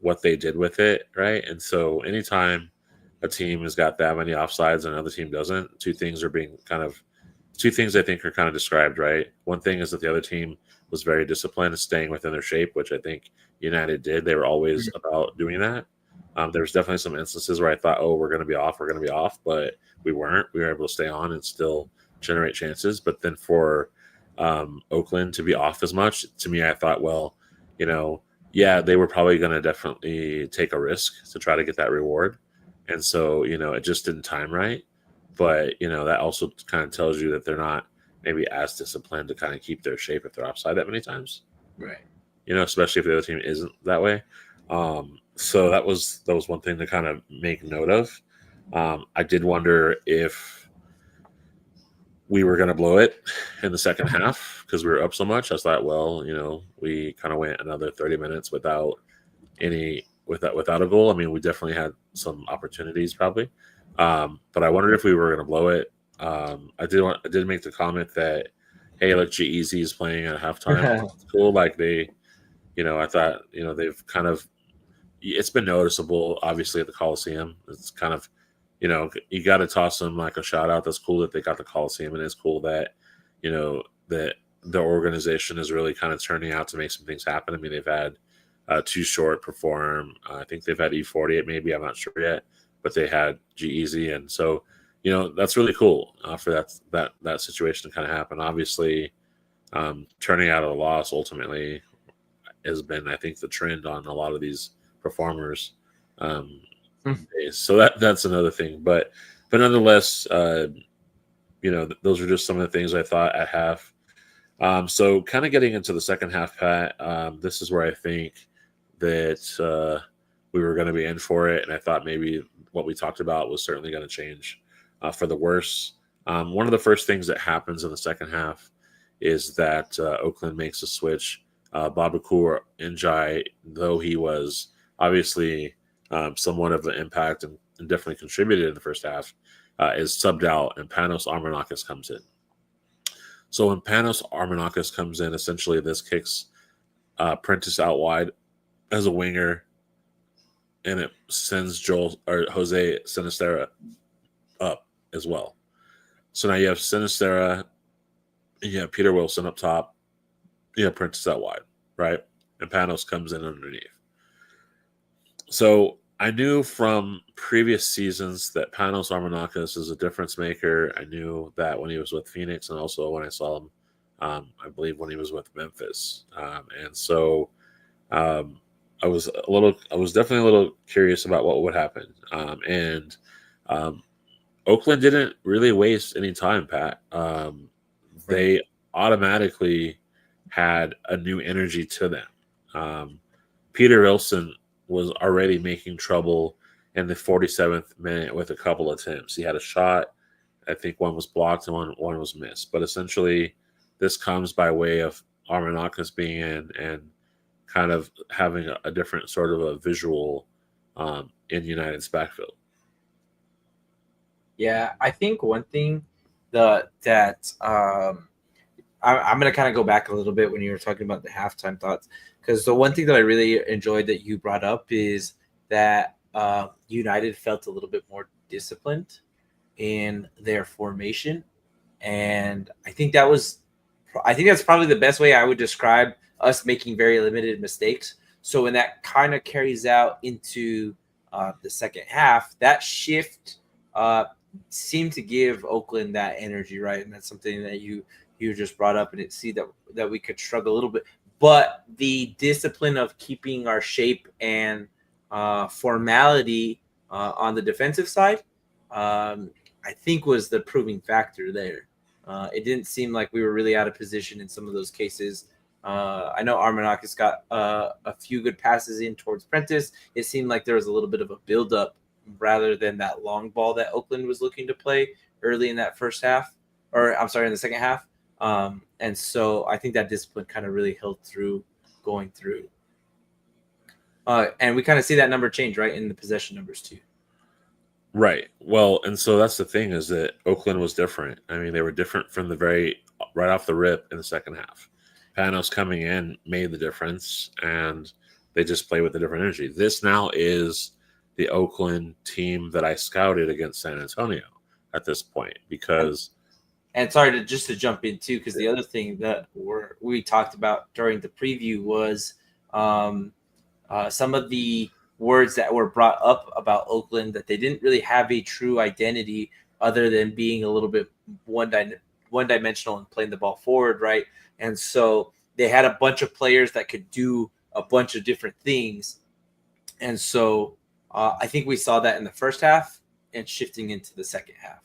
[SPEAKER 1] what they did with it, right? And so anytime a team has got that many offsides and another team doesn't, two things I think are kind of described, right? One thing is that the other team was very disciplined and staying within their shape, which I think United did. They were always about doing that. There was definitely some instances where I thought, we're going to be off, but we weren't. We were able to stay on and still generate chances. But then for Oakland to be off as much, to me, I thought, well, they were probably going to definitely take a risk to try to get that reward. And so, it just didn't time right. But, that also kind of tells you that they're not maybe as disciplined to kind of keep their shape if they're offside that many times.
[SPEAKER 2] Right.
[SPEAKER 1] Especially if the other team isn't that way. So that was one thing to kind of make note of. I did wonder if we were going to blow it in the second half because we were up so much. I thought, well, we kind of went another 30 minutes without a goal. I mean, we definitely had some opportunities probably. But I wondered if we were going to blow it. I did make the comment that, hey, look, G-Eazy is playing at halftime. It's cool. Like I thought, they've kind of, it's been noticeable, obviously, at the Coliseum. It's kind of, you got to toss them like a shout out. That's cool that they got the Coliseum, and it's cool that, that the organization is really kind of turning out to make some things happen. I mean, they've had Too Short perform. I think they've had E48, maybe. I'm not sure yet, but they had G-Eazy, and so that's really cool for that situation to kind of happen. Obviously, turning out a loss ultimately has been, I think, the trend on a lot of these performers. So that's another thing, but nonetheless, those are just some of the things I thought at half. So kind of getting into the second half, Pat, this is where I think that we were going to be in for it, and I thought maybe what we talked about was certainly going to change for the worse. One of the first things that happens in the second half is that Oakland makes a switch. Babacar Njai, though he was obviously somewhat of an impact and definitely contributed in the first half, is subbed out, and Panos Armenakis comes in. So when Panos Armenakis comes in, essentially this kicks Prentice out wide as a winger, and it sends Jose Sinisterra up as well. So now you have Sinisterra, you have Peter Wilson up top, you have Prentice out wide, right? And Panos comes in underneath. So I knew from previous seasons that Panos Armenakis is a difference maker. I knew that when he was with Phoenix, and also when I saw him, I believe when he was with Memphis. And so I was definitely a little curious about what would happen. And um, Oakland didn't really waste any time, Pat.
[SPEAKER 2] Right.
[SPEAKER 1] They automatically had a new energy to them. Um, Peter Wilson was already making trouble in the 47th minute with a couple attempts. He had a shot. I think one was blocked and one was missed. But essentially, this comes by way of Armanakis being in and kind of having a different sort of a visual in United's backfield.
[SPEAKER 2] Yeah, I think one thing that I'm going to kind of go back a little bit when you were talking about the halftime thoughts, because the one thing that I really enjoyed that you brought up is that United felt a little bit more disciplined in their formation, and I think that's probably the best way I would describe us making very limited mistakes. So when that kind of carries out into the second half, that shift uh, seemed to give Oakland that energy, right? And that's something that you just brought up, and it see that we could struggle a little bit, but the discipline of keeping our shape and formality on the defensive side, I think was the proving factor there. It didn't seem like we were really out of position in some of those cases. I know Armanakis got a few good passes in towards Prentice. It seemed like there was a little bit of a buildup rather than that long ball that Oakland was looking to play early in that first half, or I'm sorry, in the second half. And so I think that discipline kind of really held through going through. And we kind of see that number change, right, in the possession numbers too.
[SPEAKER 1] Right. Well, and so that's the thing is that Oakland was different. I mean, they were different from the very right off the rip in the second half. Panos coming in made the difference, and they just play with a different energy. This now is the Oakland team that I scouted against San Antonio at this point because.
[SPEAKER 2] And sorry to just to jump in too, because the other thing that we talked about during the preview was some of the words that were brought up about Oakland, that they didn't really have a true identity other than being a little bit one dimensional and playing the ball forward, right? And so they had a bunch of players that could do a bunch of different things, and so I think we saw that in the first half and shifting into the second half.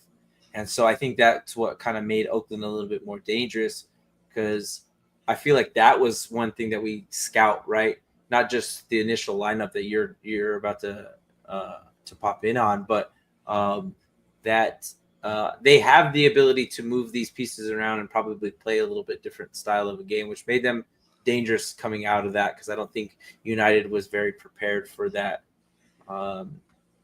[SPEAKER 2] And so I think that's what kind of made Oakland a little bit more dangerous, because I feel like that was one thing that we scout, right? Not just the initial lineup that you're about to pop in on, but that they have the ability to move these pieces around and probably play a little bit different style of a game, which made them dangerous coming out of that, because I don't think United was very prepared for that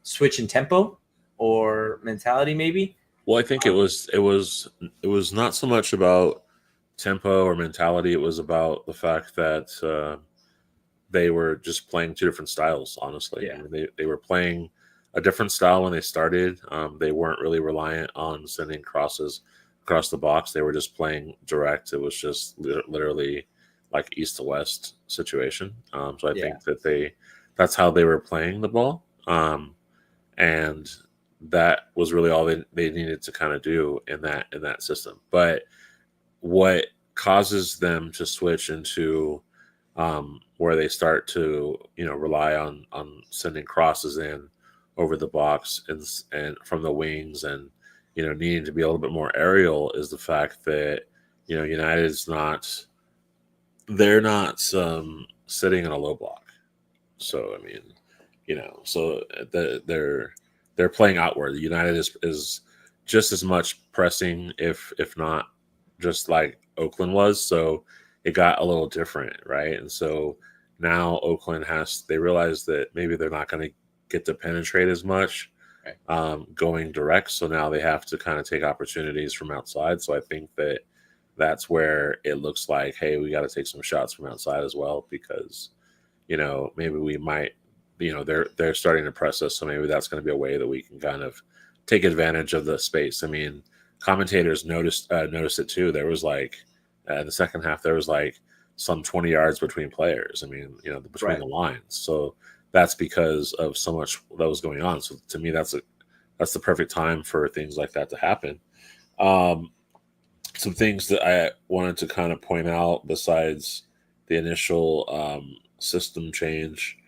[SPEAKER 2] switch in tempo or mentality, maybe.
[SPEAKER 1] Well, I think it was not so much about tempo or mentality. It was about the fact that they were just playing two different styles. Honestly,
[SPEAKER 2] Yeah.
[SPEAKER 1] I mean, they were playing a different style when they started. They weren't really reliant on sending crosses across the box. They were just playing direct. It was just literally like east to west situation. So I think that that's how they were playing the ball. And that was really all they needed to kind of do in that system. But what causes them to switch into where they start to rely on sending crosses in over the box and from the wings, and needing to be a little bit more aerial, is the fact that United's not they're not sitting in a low block. So I mean, so they're playing outward. The United is just as much pressing, if not just like Oakland was. So it got a little different, right? And so now Oakland they realize that maybe they're not going to get to penetrate as much going direct. So now they have to kind of take opportunities from outside. So I think that's where it looks like, hey, we got to take some shots from outside as well, because maybe we might, they're starting to press us, so maybe that's going to be a way that we can kind of take advantage of the space. I mean, commentators noticed it too. There was like in the second half, there was like some 20 yards between players. I mean, between the lines. So that's because of so much that was going on. So to me, that's the perfect time for things like that to happen. Some things that I wanted to kind of point out besides the initial system change,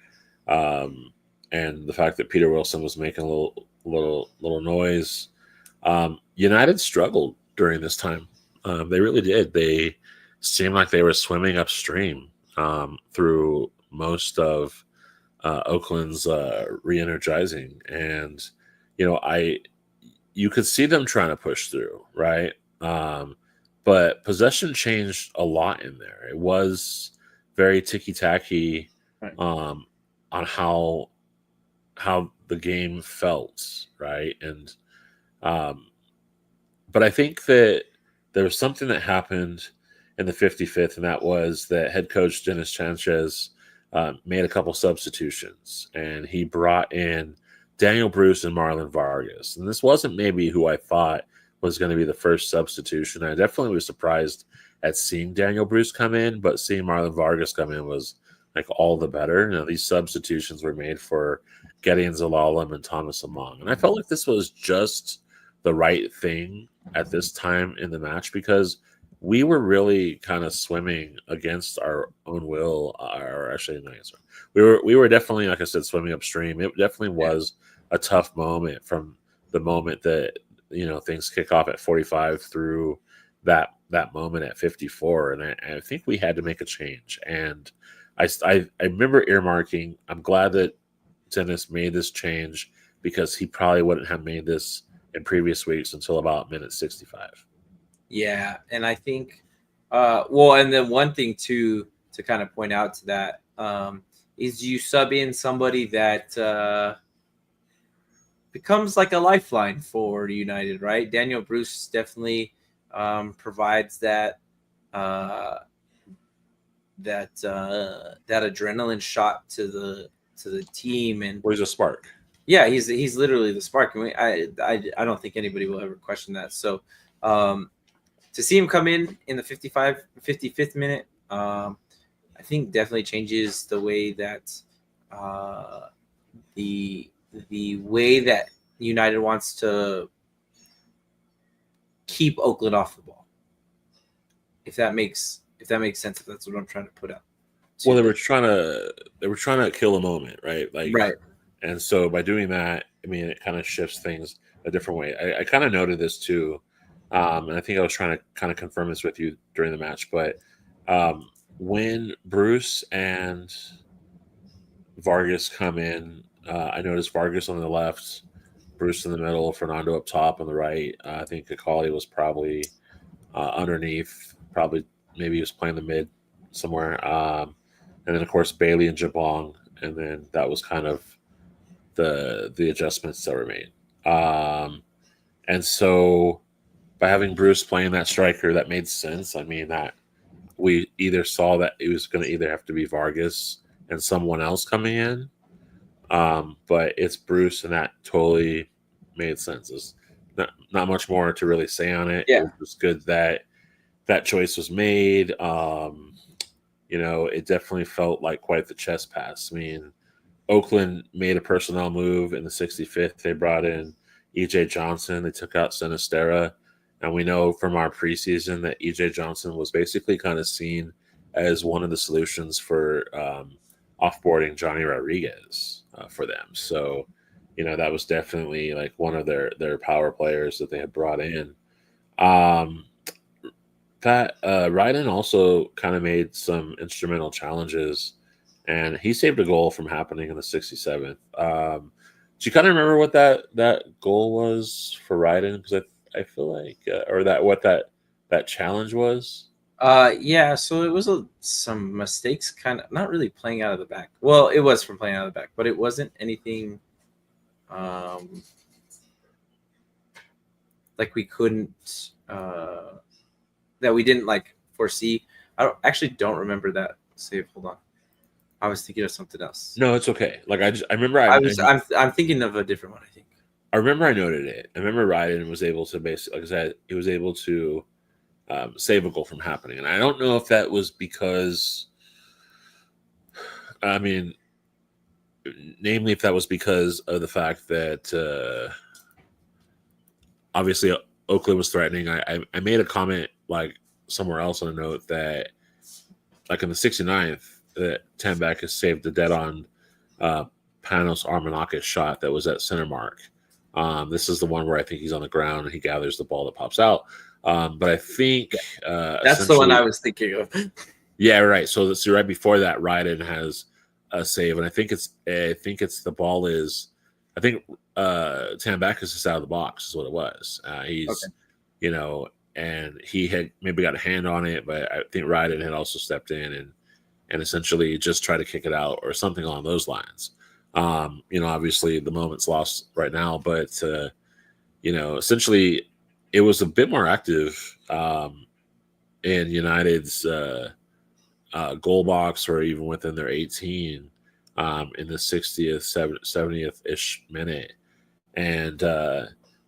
[SPEAKER 1] and the fact that Peter Wilson was making a little noise. United struggled during this time. They really did. They seemed like they were swimming upstream through most of Oakland's re-energizing, and you could see them trying to push through, right? But possession changed a lot in there. It was very ticky-tacky
[SPEAKER 2] Right.
[SPEAKER 1] on how the game felt, right? And but I think that there was something that happened in the 55th, and that was that head coach Dennis Sanchez made a couple substitutions, and he brought in Daniel Bruce and Marlon Vargas. And this wasn't maybe who I thought was going to be the first substitution. I definitely was surprised at seeing Daniel Bruce come in, but seeing Marlon Vargas come in was like all the better. These substitutions were made for Gideon Zalalem and Thomas Among. And I felt like this was just the right thing at this time in the match because we were really kind of swimming against our own will, or actually, not against we were definitely, like I said, swimming upstream. It definitely was a tough moment from the moment that things kick off at 45 through that moment at 54, and I think we had to make a change. And I remember earmarking. I'm glad that Dennis made this change because he probably wouldn't have made this in previous weeks until about minute 65.
[SPEAKER 2] Yeah, and I think, and then one thing too to kind of point out to that is you sub in somebody that becomes like a lifeline for United, right? Daniel Bruce definitely provides that adrenaline shot to the team, and
[SPEAKER 1] he's a spark.
[SPEAKER 2] Yeah, he's literally the spark, and I don't think anybody will ever question that. So to see him come in the 55th minute, I think definitely changes the way that the way that United wants to keep Oakland off the ball. If that makes sense, if that's what I'm trying to put out.
[SPEAKER 1] Well, they were trying to kill a moment, right?
[SPEAKER 2] Right.
[SPEAKER 1] And so by doing that, I mean, it kind of shifts things a different way. I kind of noted this too. And I think I was trying to kind of confirm this with you during the match, but when Bruce and Vargas come in, I noticed Vargas on the left, Bruce in the middle, Fernando up top on the right. I think Kakali was probably underneath, maybe he was playing the mid somewhere. And then, of course, Bailey and Jabong, and then that was kind of the adjustments that were made. And so by having Bruce playing that striker, that made sense. I mean, that we either saw that it was going to either have to be Vargas and someone else coming in, but it's Bruce, and that totally made sense. There's not much more to really say on it.
[SPEAKER 2] Yeah.
[SPEAKER 1] It was good that choice was made. It definitely felt like quite the chess pass. I mean, Oakland made a personnel move in the 65th. They brought in E.J. Johnson. They took out Sinistera. And we know from our preseason that E.J. Johnson was basically kind of seen as one of the solutions for offboarding Johnny Rodriguez for them. So, that was definitely like one of their power players that they had brought in. Ryden also kind of made some instrumental challenges, and he saved a goal from happening in the 67th. Do you kind of remember what that goal was for Ryden? Because I feel like, or what that challenge was.
[SPEAKER 2] Yeah. So it was some mistakes, kind of not really playing out of the back. Well, it was from playing out of the back, but it wasn't anything like we couldn't that we didn't like foresee. I don't remember that save. Hold on. I was thinking of something else.
[SPEAKER 1] No, it's okay. Like I remember
[SPEAKER 2] I'm thinking of a different one, I think.
[SPEAKER 1] I remember I noted it. I remember Ryden was able to basically, like I said, he was able to save a goal from happening. And I don't know if that was because, I mean, namely if that was because of the fact that obviously Oakland was threatening. I made a comment like somewhere else on a note that like in the 69th, that Tambek has saved the dead on Panos Armanakis shot that was at center mark. This is the one where I think he's on the ground and he gathers the ball that pops out. But I think
[SPEAKER 2] that's the one I was thinking of.
[SPEAKER 1] Yeah, right. So right before that, Ryden has a save, and I think it's the ball is. I think Tambakis is out of the box is what it was. He's and he had maybe got a hand on it, but I think Ryden had also stepped in and essentially just tried to kick it out or something along those lines. Obviously the moment's lost right now, but essentially it was a bit more active in United's goal box or even within their 18 in the 60th, 70th ish minute. And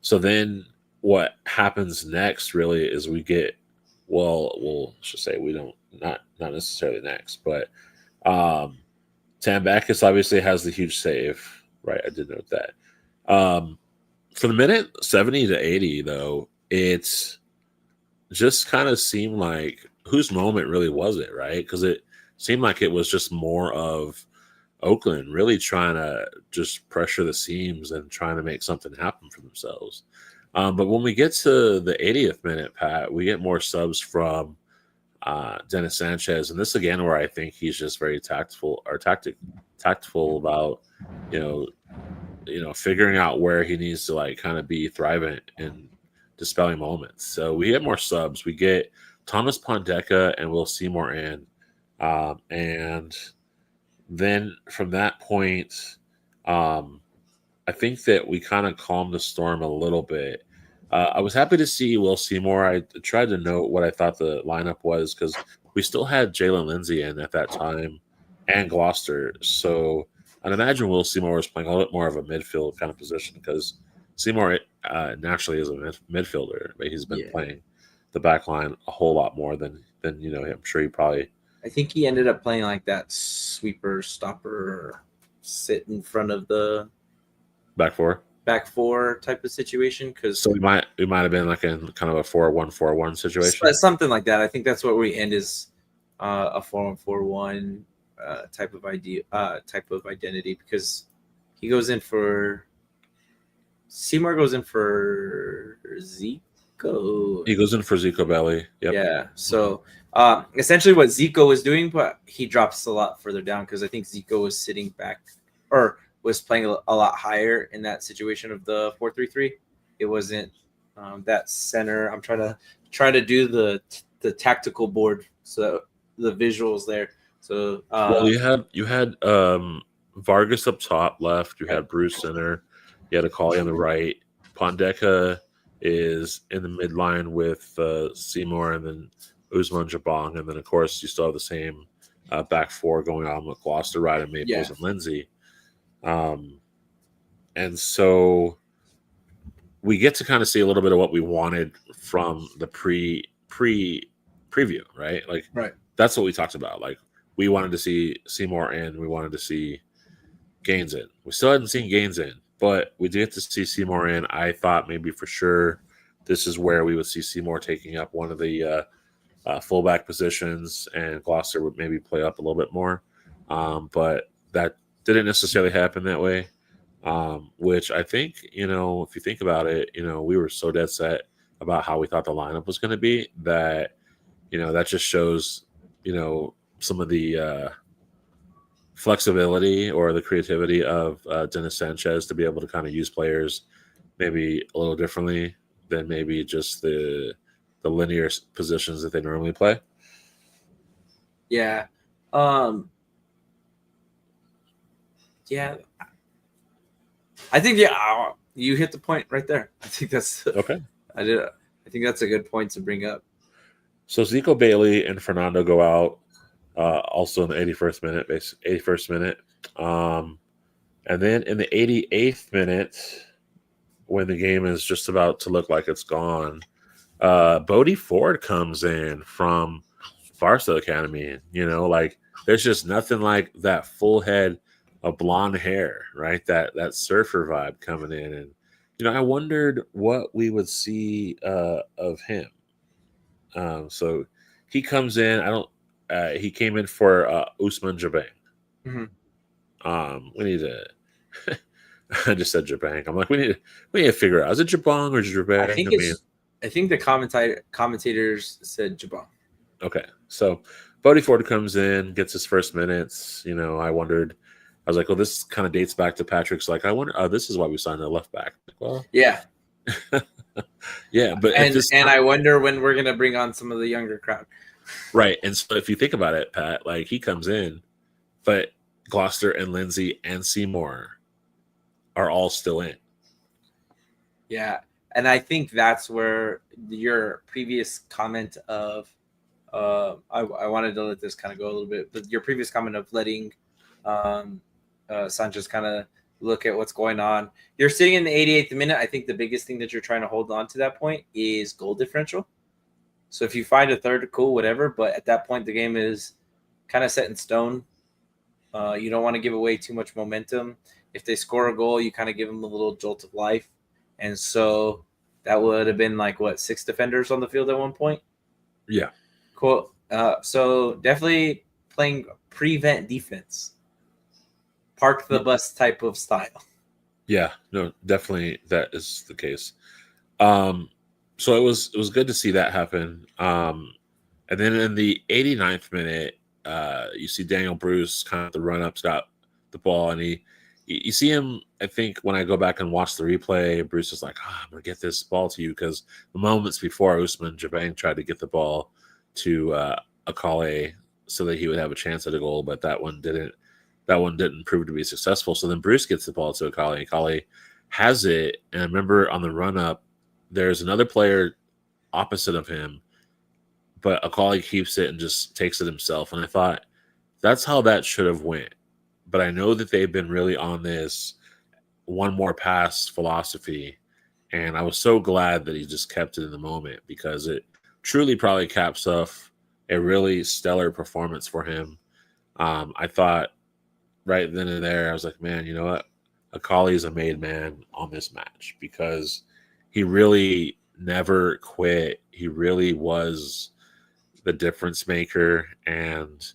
[SPEAKER 1] so then what happens next really is we get, we'll just say we don't, not necessarily next, but Tambakis obviously has the huge save, right? I did note that. For the minute 70 to 80, though, it's just kind of seemed like whose moment really was it, right? Because it seemed like it was just more of Oakland really trying to just pressure the seams and trying to make something happen for themselves. But when we get to the 80th minute, Pat, we get more subs from Dennis Sanchez, and this again where I think he's just very tactful about figuring out where he needs to like kind of be thriving and dispelling moments. So we get more subs. We get Thomas Pondeka and Will Seymour in, and then from that point, I think that we kind of calmed the storm a little bit. I was happy to see Will Seymour. I tried to note what I thought the lineup was because we still had Jalen Lindsay in at that time and Gloucester. So I'd imagine Will Seymour was playing a little bit more of a midfield kind of position because Seymour naturally is a midfielder, but he's been playing the back line a whole lot more than I'm sure he probably.
[SPEAKER 2] I think he ended up playing like that sweeper, stopper, sit in front of the
[SPEAKER 1] back four
[SPEAKER 2] type of situation.
[SPEAKER 1] So we might have been like in kind of a 4-1-4-1 situation,
[SPEAKER 2] something like that. I think that's what we end is a 4-1-4-1 type of identity because Seymour goes in for Zico.
[SPEAKER 1] He goes in for Zico Belly. Yep.
[SPEAKER 2] Yeah. So essentially what Zico was doing, but he drops a lot further down because I think Zico was sitting back or was playing a lot higher in that situation of the 4-3-3. It wasn't that center. I'm trying to do the tactical board, so the visuals there. So
[SPEAKER 1] you had Vargas up top left. You had Bruce center. You had Akali on the right. Pondeka is in the midline with Seymour and then Usman Jabong, and then of course you still have the same back four going on with Gloucester, Ryden, Maples, and Lindsay. And so we get to kind of see a little bit of what we wanted from the preview, right? Like,
[SPEAKER 2] right.
[SPEAKER 1] That's what we talked about. Like, we wanted to see Seymour in, we wanted to see Gaines in. We still hadn't seen Gaines in, but we did to see Seymour in. I thought maybe for sure this is where we would see Seymour taking up one of the fullback positions, and Gloucester would maybe play up a little bit more. But that didn't necessarily happen that way, which I think, if you think about it, we were so dead set about how we thought the lineup was going to be that, that just shows, some of the flexibility or the creativity of Dennis Sanchez to be able to kind of use players maybe a little differently than maybe just the linear positions that they normally play.
[SPEAKER 2] Yeah. Yeah. I think you hit the point right there. I think that's
[SPEAKER 1] okay.
[SPEAKER 2] I think that's a good point to bring up.
[SPEAKER 1] So Zico Bailey and Fernando go out also in the 81st minute. And then in the 88th minute, when the game is just about to look like it's gone, Bodie Ford comes in from Barstow Academy. There's just nothing like that full head of blonde hair, right? That surfer vibe coming in. And, I wondered what we would see of him. So he comes in. he came in for Usman Jabang.
[SPEAKER 2] Mm-hmm.
[SPEAKER 1] We need to. I just said Jabang. I'm like, we need to figure out, is it Jabang or Jabang?
[SPEAKER 2] I think the commentators said Jabang.
[SPEAKER 1] Okay, so Bodie Ford comes in, gets his first minutes. I was like, well, this kind of dates back to Patrick's. Like, I wonder, this is why we signed a left back. Well,
[SPEAKER 2] yeah,
[SPEAKER 1] yeah, but
[SPEAKER 2] I wonder when we're gonna bring on some of the younger crowd.
[SPEAKER 1] Right, and so if you think about it, Pat, like he comes in, but Gloucester and Lindsay and Seymour are all still in.
[SPEAKER 2] Yeah, and I think that's where your previous comment of I wanted to let this kind of go a little bit, but your previous comment of letting Sanchez kind of look at what's going on. You're sitting in the 88th minute. I think the biggest thing that you're trying to hold on to that point is goal differential. So if you find a third, cool, whatever. But at that point, the game is kind of set in stone. You don't want to give away too much momentum. If they score a goal, you kind of give them a little jolt of life. And so that would have been like, 6 defenders on the field at one point?
[SPEAKER 1] Yeah.
[SPEAKER 2] Cool. So definitely playing prevent defense. Park the bus type of style.
[SPEAKER 1] Yeah, no, definitely that is the case. So it was good to see that happen. And then in the 89th minute, you see Daniel Bruce kind of the run-ups got the ball, and you see him. I think when I go back and watch the replay, Bruce is like, I'm going to get this ball to you, because the moments before Usman Jabang tried to get the ball to Akale so that he would have a chance at a goal, but that one didn't prove to be successful. So then Bruce gets the ball to Akale. Akale has it, and I remember on the run-up, there's another player opposite of him, but Akale keeps it and just takes it himself. And I thought, that's how that should have went. But I know that they've been really on this one more pass philosophy, and I was so glad that he just kept it in the moment, because it truly probably caps off a really stellar performance for him. I thought right then and there, I was like, man, you know what? Akali is a made man on this match, because he really never quit. He really was the difference maker, and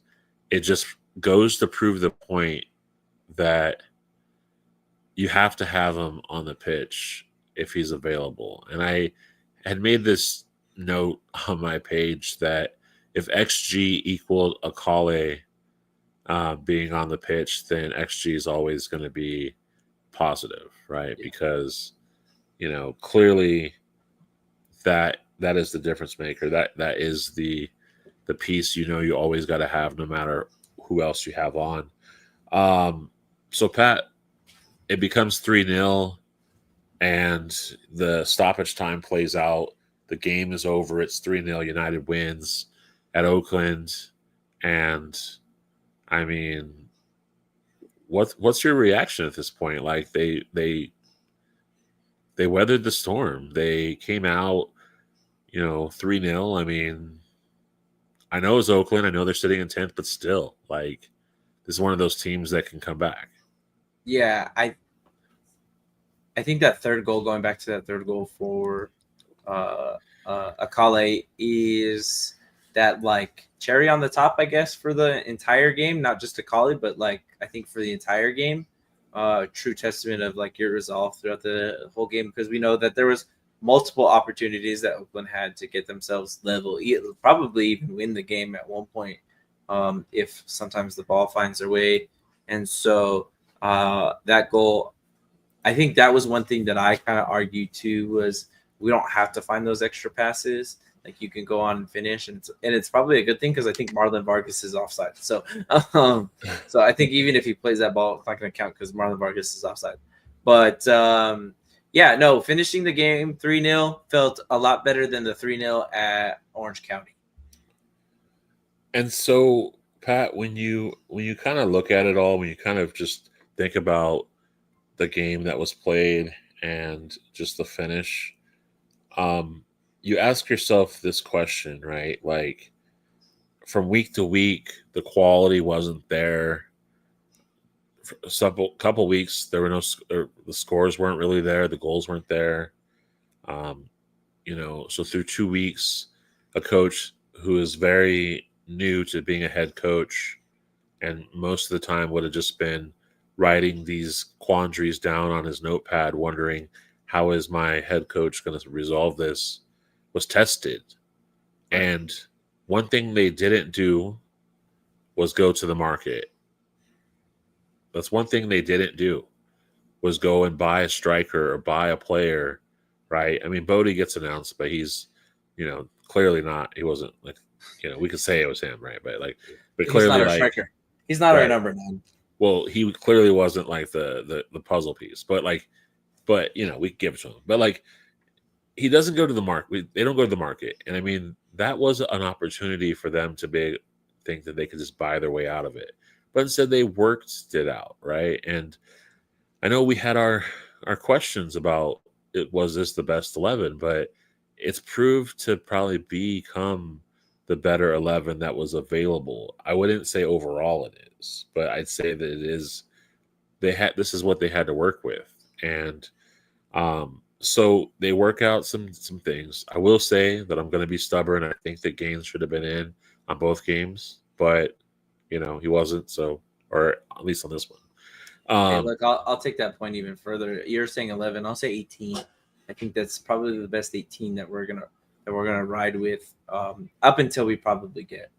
[SPEAKER 1] it just goes to prove the point that you have to have him on the pitch if he's available. And I had made this note on my page that if XG equaled Akale being on the pitch, then XG is always going to be positive, right? Yeah. Because, clearly that is the difference maker. That is the piece, you always got to have, no matter who else you have on. So Pat, it becomes 3-0, and the stoppage time plays out. The game is over. It's 3-0. United wins at Oakland. And I mean, what's your reaction at this point? Like they weathered the storm. They came out, 3-0. I mean, I know it's Oakland. I know they're sitting in 10th, but still, like, this is one of those teams that can come back.
[SPEAKER 2] Yeah, I think that third goal, going back to that third goal for Akale, is that like cherry on the top, I guess, for the entire game. Not just Akale, but like I think for the entire game. True testament of like your resolve throughout the whole game, because we know that there was multiple opportunities that Oakland had to get themselves level, probably even win the game at one point, if sometimes the ball finds their way. And so that goal, I think that was one thing that I kind of argued too, was we don't have to find those extra passes. Like you can go on and finish, and it's probably a good thing, because I think Marlon Vargas is offside. So so I think even if he plays that ball, it's not going to count because Marlon Vargas is offside. But finishing the game 3-0 felt a lot better than the 3-0 at Orange County.
[SPEAKER 1] And so, Pat, when you kind of look at it all, when you kind of just think about the game that was played and just the finish, you ask yourself this question, right? Like, from week to week, the quality wasn't there. For a couple weeks, there were the scores weren't really there, the goals weren't there. So through 2 weeks, a coach who is very new to being a head coach, and most of the time would have just been writing these quandaries down on his notepad, wondering how is my head coach going to resolve this, was tested.
[SPEAKER 2] Right.
[SPEAKER 1] And one thing they didn't do was go to the market. That's one thing they didn't do, was go and buy a striker or buy a player, right? I mean, Bodie gets announced, but he's, clearly not. He wasn't like, we could say it was him, right? But
[SPEAKER 2] He's
[SPEAKER 1] clearly,
[SPEAKER 2] not our
[SPEAKER 1] like,
[SPEAKER 2] striker. He's not our
[SPEAKER 1] right.
[SPEAKER 2] number 9.
[SPEAKER 1] Well, he clearly wasn't like the puzzle piece, but we could give it to him. But he doesn't go to the market. They don't go to the market, and I mean that was an opportunity for them to think that they could just buy their way out of it. But instead, they worked it out, right? And I know we had our questions about it. Was this the best 11? But it's proved to probably become the better 11 that was available. I wouldn't say overall it is, but I'd say that it is. This is what they had to work with, and so they work out some things. I will say that I'm going to be stubborn. I think that Gaines should have been in on both games, but he wasn't. So, or at least on this one.
[SPEAKER 2] Hey, look, I'll take that point even further. You're saying 11. I'll say 18. I think that's probably the best 18 that we're gonna ride with up until we probably get.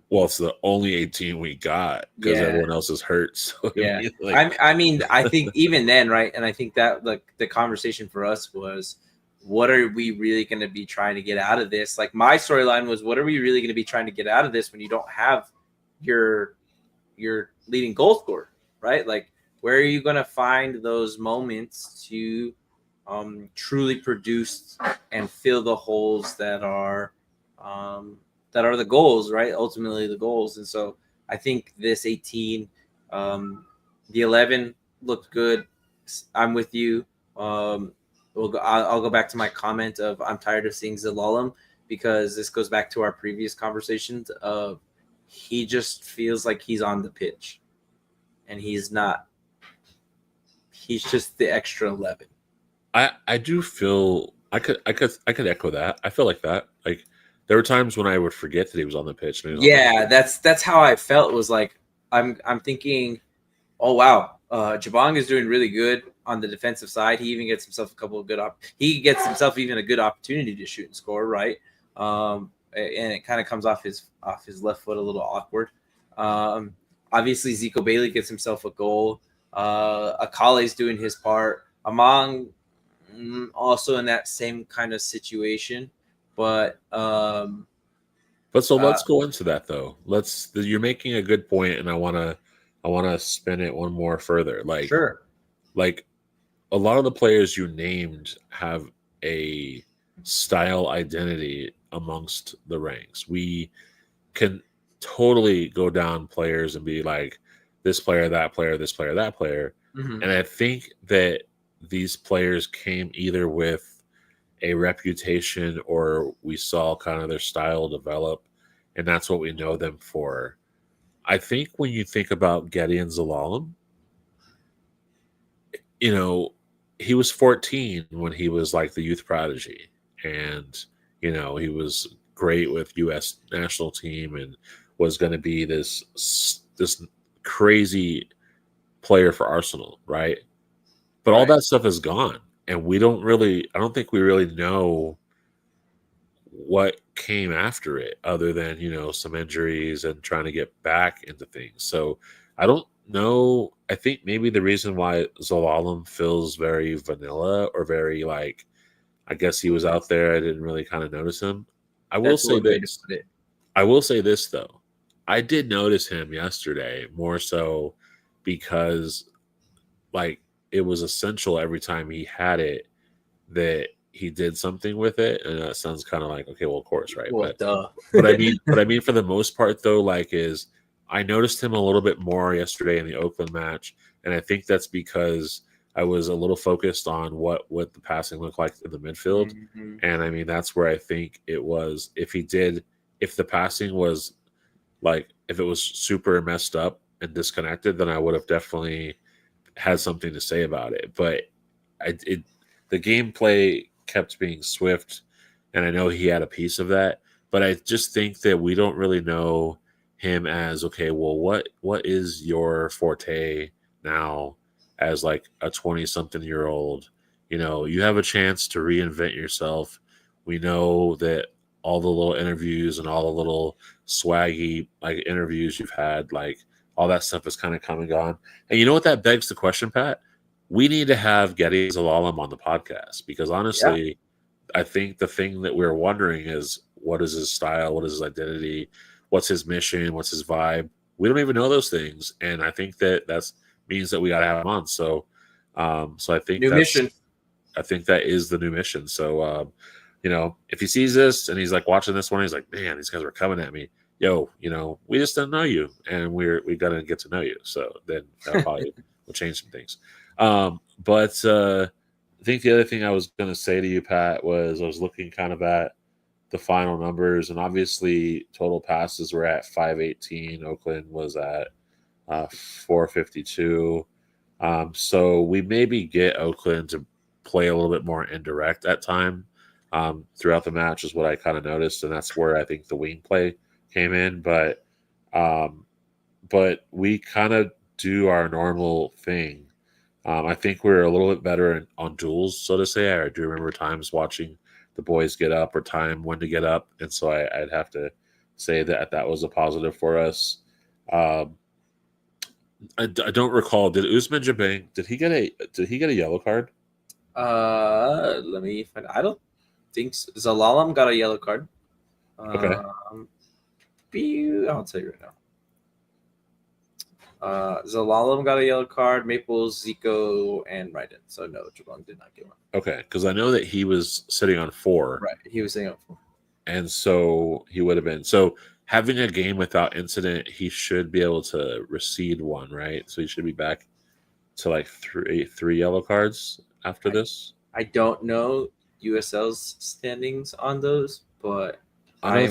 [SPEAKER 1] Well, it's the only 18 we got because everyone else is hurt. So
[SPEAKER 2] yeah, I mean, I think even then, right? And I think that the conversation for us was, what are we really going to be trying to get out of this? Like my storyline was, what are we really going to be trying to get out of this when you don't have your leading goal scorer, right? Like, where are you going to find those moments to truly produce and fill the holes that are the goals, right? Ultimately, the goals. And so I think this 18, the 11 looked good. I'm with you. I'll go back to my comment of I'm tired of seeing Zelalem, because this goes back to our previous conversations of he just feels like he's on the pitch, and he's not. He's just the extra 11.
[SPEAKER 1] I do feel I could echo that. I feel like that. Like there were times when I would forget that he was on the pitch.
[SPEAKER 2] Yeah, that's how I felt. Was like I'm thinking, oh wow, Jabong is doing really good on the defensive side. He even gets himself a couple of good he gets himself even a good opportunity to shoot and score, right? And it kind of comes off his left foot a little awkward. Obviously Zico Bailey gets himself a goal. Akale's doing his part. Among also in that same kind of situation, but
[SPEAKER 1] so let's go into that though. You're making a good point, and I want to spin it one more further. Like,
[SPEAKER 2] sure.
[SPEAKER 1] Like a lot of the players you named have a style identity amongst the ranks. We can totally go down players and be like this player, that player, this player, that player.
[SPEAKER 2] Mm-hmm.
[SPEAKER 1] And I think that these players came either with a reputation or we saw kind of their style develop, and that's what we know them for. I think when you think about Gideon Zelalem, he was 14 when he was like the youth prodigy, and he was great with U.S. national team and was going to be this crazy player for Arsenal, right? But all that stuff is gone, and I don't think we really know what came after it, other than some injuries and trying to get back into things. So I don't know. I think maybe the reason why Zelalem feels very vanilla, or very like, I guess he was out there, I didn't really kind of notice him. I will say this though. I did notice him yesterday more so because like it was essential every time he had it that he did something with it, and that sounds kind of like, okay, well, of course, right?
[SPEAKER 2] Well, duh.
[SPEAKER 1] but I mean, for the most part, though, I noticed him a little bit more yesterday in the Oakland match, and I think that's because I was a little focused on what the passing looked like in the midfield, and I mean that's where I think it was. If the passing was if it was super messed up and disconnected, then I would have definitely had something to say about it. But the gameplay kept being swift, and I know he had a piece of that. but I just think that we don't really know him as, okay, well, what is your forte now as like a 20-something-year-old? You have a chance to reinvent yourself. We know that all the little interviews and all the little swaggy like interviews you've had, like all that stuff is kind of come and gone. And you know what that begs the question, Pat? We need to have Getty Zalalam on the podcast because
[SPEAKER 2] Yeah.
[SPEAKER 1] honestly, I think the thing that we're wondering is what is his style, what is his identity, what's his mission, what's his vibe. We don't even know those things, and I think that's means that we got to have him on. So
[SPEAKER 2] New mission.
[SPEAKER 1] I think that is the new mission. So if he sees this and he's like watching this one, he's like, man, these guys were coming at me. Yo, we just didn't know you, and we got to get to know you. So then that probably will change some things. But I think the other thing I was going to say to you, Pat, was I was looking kind of at the final numbers, and obviously total passes were at 518. Oakland was at 452. So we maybe get Oakland to play a little bit more indirect at time throughout the match is what I kind of noticed, and that's where I think the wing play came in. But we kind of do our normal thing. I think we're a little bit better on duels, so to say. I do remember times watching the boys get up or time when to get up, and so I'd have to say that was a positive for us. I don't recall. Did Usman Jabang? Did he get a yellow card?
[SPEAKER 2] Let me find. I don't think so. Zalalam got a yellow card.
[SPEAKER 1] Okay.
[SPEAKER 2] I'll tell you right now. Zalalam got a yellow card. Maples, Zico, and Raiden. So no, Jabang did not get one.
[SPEAKER 1] Okay, because I know that he was sitting on 4.
[SPEAKER 2] Right, he was sitting on 4,
[SPEAKER 1] and so he would have been. So having a game without incident, he should be able to recede 1, right? So he should be back to like three yellow cards after this.
[SPEAKER 2] I don't know USL's standings on those, but
[SPEAKER 1] I know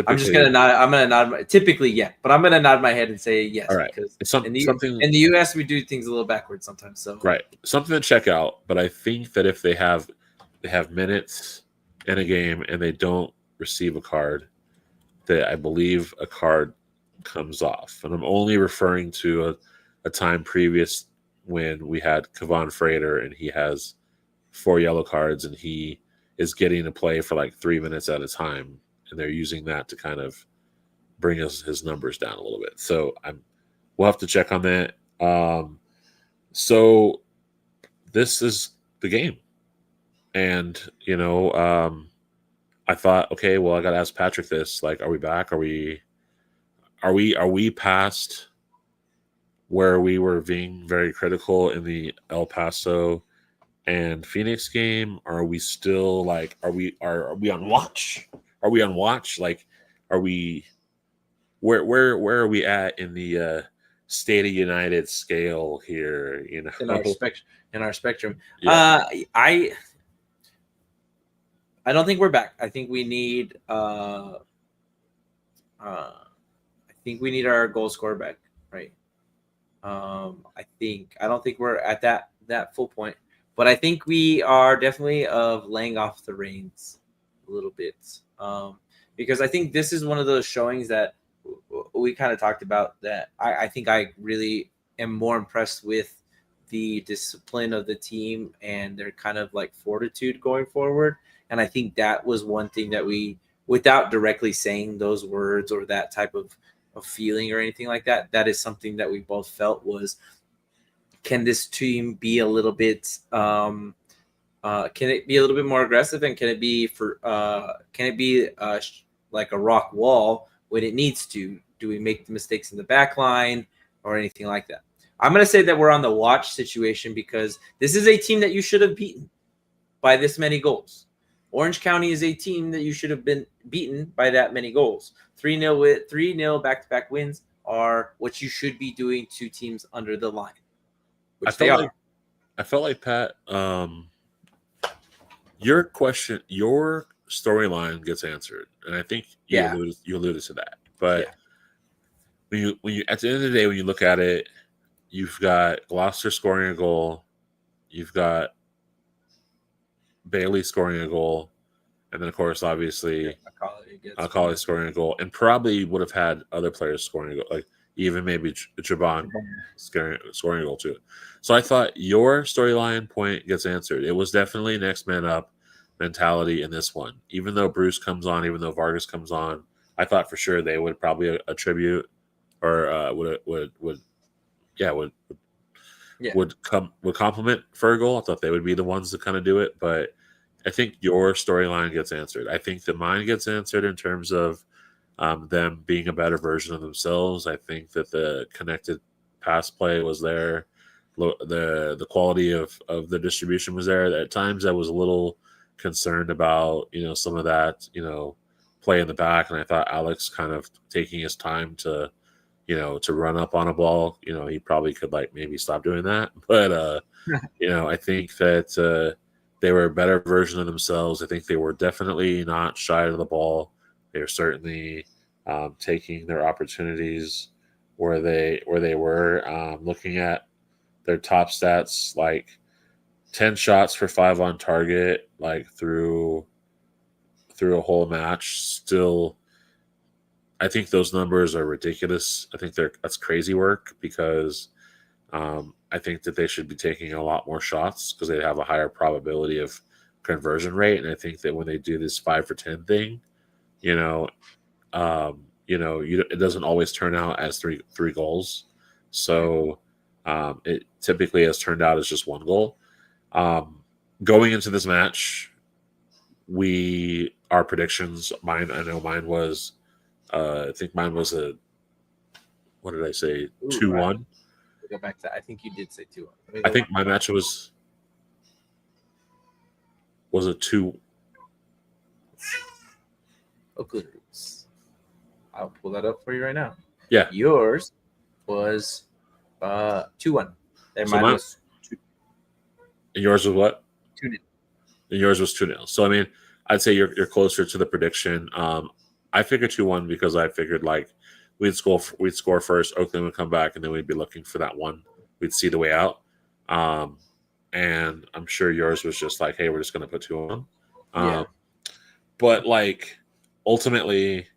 [SPEAKER 2] I'm just gonna nod. I'm gonna nod. Typically, yeah, but I'm gonna nod my head and say yes.
[SPEAKER 1] All right.
[SPEAKER 2] Because
[SPEAKER 1] it's something
[SPEAKER 2] in the US we do things a little backwards sometimes. So
[SPEAKER 1] right, something to check out. But I think that if they have minutes in a game and they don't receive a card, that I believe a card comes off. And I'm only referring to a time previous when we had Kevon Frater and he has 4 yellow cards and he is getting to play for like 3 minutes at a time. And they're using that to kind of bring his numbers down a little bit. So we'll have to check on that. So this is the game. And, I thought, okay, well, I got to ask Patrick this. Like, are we back? Are we past where we were being very critical in the El Paso and Phoenix game? Are we still like, are we on watch? Are we on watch? Like, are we, where are we at in the State of United scale here? In
[SPEAKER 2] our spectrum.
[SPEAKER 1] Yeah.
[SPEAKER 2] I don't think we're back. I think we need I think we need our goal scorer back, right? I don't think we're at that full point, but I think we are definitely of laying off the reins a little bit. Because I think this is one of those showings that we kind of talked about that I think I really am more impressed with the discipline of the team and their kind of like fortitude going forward. And I think that was one thing that we, without directly saying those words or that type of feeling or anything like that, that is something that we both felt was, can this team be a little bit, can it be a little bit more aggressive, and can it be like a rock wall when it needs to? Do we make the mistakes in the back line or anything like that? I'm going to say that we're on the watch situation because this is a team that you should have beaten by this many goals. Orange County is a team that you should have been beaten by that many goals. 3-0 back-to-back wins are what you should be doing to teams under the line, which they are.
[SPEAKER 1] I felt like, Pat, your storyline gets answered, and I think you alluded to that. But when you at the end of the day, when you look at it, you've got Gloucester scoring a goal, you've got Bailey scoring a goal, And then, of course, obviously,
[SPEAKER 2] gets
[SPEAKER 1] Akali scoring a goal, and probably would have had other players scoring a goal, like even maybe Jabon scoring a goal too. So I thought your storyline point gets answered. It was definitely next man up mentality in this one. Even though Bruce comes on, even though Vargas comes on, I thought for sure they would probably attribute or would
[SPEAKER 2] Yeah.
[SPEAKER 1] would compliment Fergal. I thought they would be the ones to kind of do it, but I think your storyline gets answered. I think that mine gets answered in terms of them being a better version of themselves. I think that the connected pass play was there. The quality of the distribution was there. At times, I was a little concerned about some of that play in the back, and I thought Alex kind of taking his time to to run up on a ball. He probably could maybe stop doing that, but I think that they were a better version of themselves. I think they were definitely not shy of the ball. They were certainly taking their opportunities where they were. Looking at their top stats, like 10 shots for 5 on target, like through a whole match. Still, I think those numbers are ridiculous. I think that's crazy work because I think that they should be taking a lot more shots because they have a higher probability of conversion rate. And I think that when they do this 5 for 10 thing, it doesn't always turn out as three goals. So it typically has turned out as just 1 goal. Going into this match, our predictions. I know mine was. I think mine was what did I say? 2-1.
[SPEAKER 2] Right. Go back to. I think you did say 2-1.
[SPEAKER 1] I think my match was a 2.
[SPEAKER 2] Oakland. I'll pull that up for you right now.
[SPEAKER 1] Yeah.
[SPEAKER 2] Yours was 2-1. And mine was 2.
[SPEAKER 1] And yours was what?
[SPEAKER 2] 2-0.
[SPEAKER 1] And yours was 2-0. So I mean, I'd say you're closer to the prediction. I figured 2-1 because I figured we'd score first, Oakland would come back, and then we'd be looking for that one. We'd see the way out. And I'm sure yours was just like, hey, we're just gonna put 2 on.
[SPEAKER 2] Yeah.
[SPEAKER 1] But ultimately,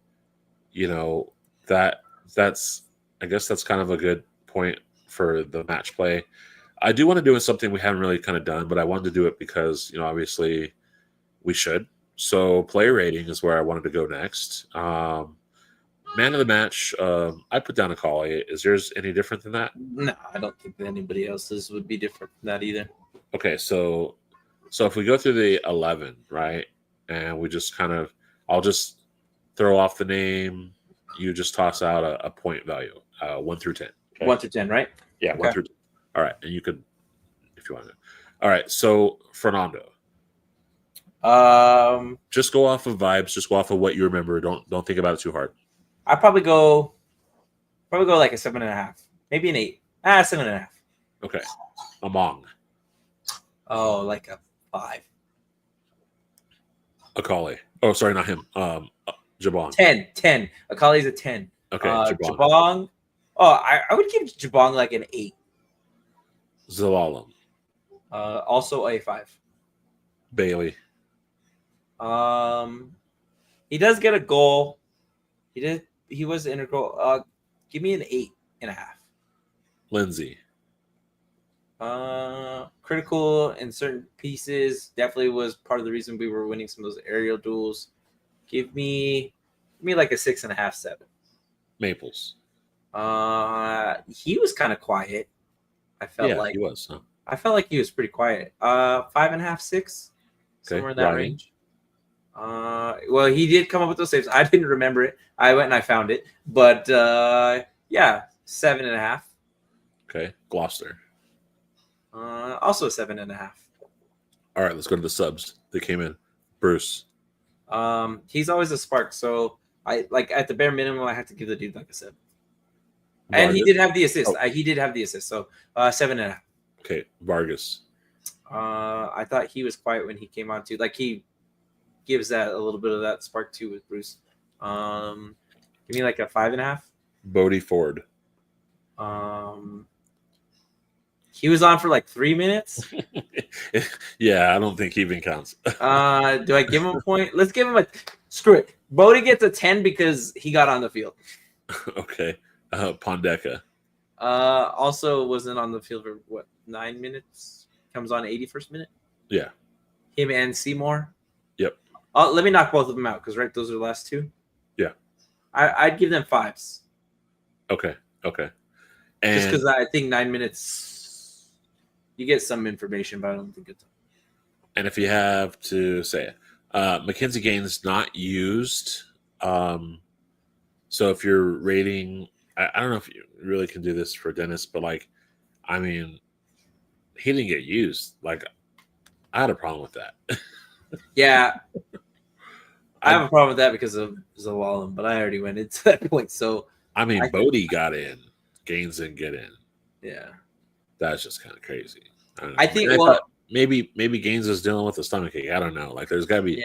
[SPEAKER 1] that's I guess that's kind of a good point for the match play. I do want to do something we haven't really kind of done, but I wanted to do it because obviously we should. So player rating is where I wanted to go next. Man of the match, I put down Akali. Is yours any different than that?
[SPEAKER 2] No, I don't think that anybody else's would be different than that either.
[SPEAKER 1] Okay, so if we go through the 11, right, and we just I'll just throw off the name. You just toss out a point value, 1 through 10.
[SPEAKER 2] Okay? 1 through 10, right?
[SPEAKER 1] Yeah, okay. 1 through 10. All right, and you could, if you want to. All right, so Fernando. Just go off of vibes. Just go off of what you remember. Don't think about it too hard.
[SPEAKER 2] I'd probably go like a 7.5, maybe an 8. 7.5.
[SPEAKER 1] Okay. Among.
[SPEAKER 2] Oh, like a 5.
[SPEAKER 1] Akali. Oh, sorry, not him. Jabong.
[SPEAKER 2] 10. Akali's a 10.
[SPEAKER 1] Okay.
[SPEAKER 2] Jabong. Oh, I would give Jabong like an 8.
[SPEAKER 1] Zelalem.
[SPEAKER 2] Also a 5.
[SPEAKER 1] Bailey.
[SPEAKER 2] He does get a goal. He was integral. Give me an 8.5.
[SPEAKER 1] Lindsay.
[SPEAKER 2] Critical in certain pieces. Definitely was part of the reason we were winning some of those aerial duels. Give me like a 6.5, 7.
[SPEAKER 1] Maples.
[SPEAKER 2] He was kind of quiet. I felt like
[SPEAKER 1] he was. Huh?
[SPEAKER 2] I felt like he was pretty quiet. 5.5, 6, somewhere in that range. Well, he did come up with those saves. I didn't remember it. I went and I found it, but 7.5.
[SPEAKER 1] Okay, Gloucester.
[SPEAKER 2] Also 7.5.
[SPEAKER 1] All right, let's go to the subs. They came in. Bruce.
[SPEAKER 2] He's always a spark, so I at the bare minimum I have to give the dude like a 7. Vargas. And he did have the assist. He did have the assist, so 7.5.
[SPEAKER 1] Okay, Vargas.
[SPEAKER 2] I thought he was quiet when he came on too. Like he gives that a little bit of that spark too with Bruce. Give me like a 5.5.
[SPEAKER 1] Bodie Ford.
[SPEAKER 2] He was on for like 3 minutes.
[SPEAKER 1] Yeah, I don't think he even counts.
[SPEAKER 2] Do I give him a point? Let's give him a screw it. Bodie gets a 10 because he got on the field.
[SPEAKER 1] Okay. Pondeka.
[SPEAKER 2] Also wasn't on the field for 9 minutes. Comes on 81st minute.
[SPEAKER 1] Yeah.
[SPEAKER 2] Him and Seymour.
[SPEAKER 1] Yep.
[SPEAKER 2] Let me knock both of them out because those are the last two.
[SPEAKER 1] Yeah.
[SPEAKER 2] I'd give them 5s.
[SPEAKER 1] Okay. And
[SPEAKER 2] just because I think 9 minutes, you get some information, but I don't think it's.
[SPEAKER 1] And if you have to say it, Mackenzie Gaines not used. So if you're rating, I don't know if you really can do this for Dennis, but he didn't get used. Like, I had a problem with that.
[SPEAKER 2] Yeah. I have a problem with that because of Zalalem, but I already went into that point. So
[SPEAKER 1] Bodie got in, Gaines didn't get in.
[SPEAKER 2] Yeah,
[SPEAKER 1] that's just kind of crazy.
[SPEAKER 2] I think
[SPEAKER 1] maybe Gaines is dealing with a stomachache. I don't know. Like, there's got to be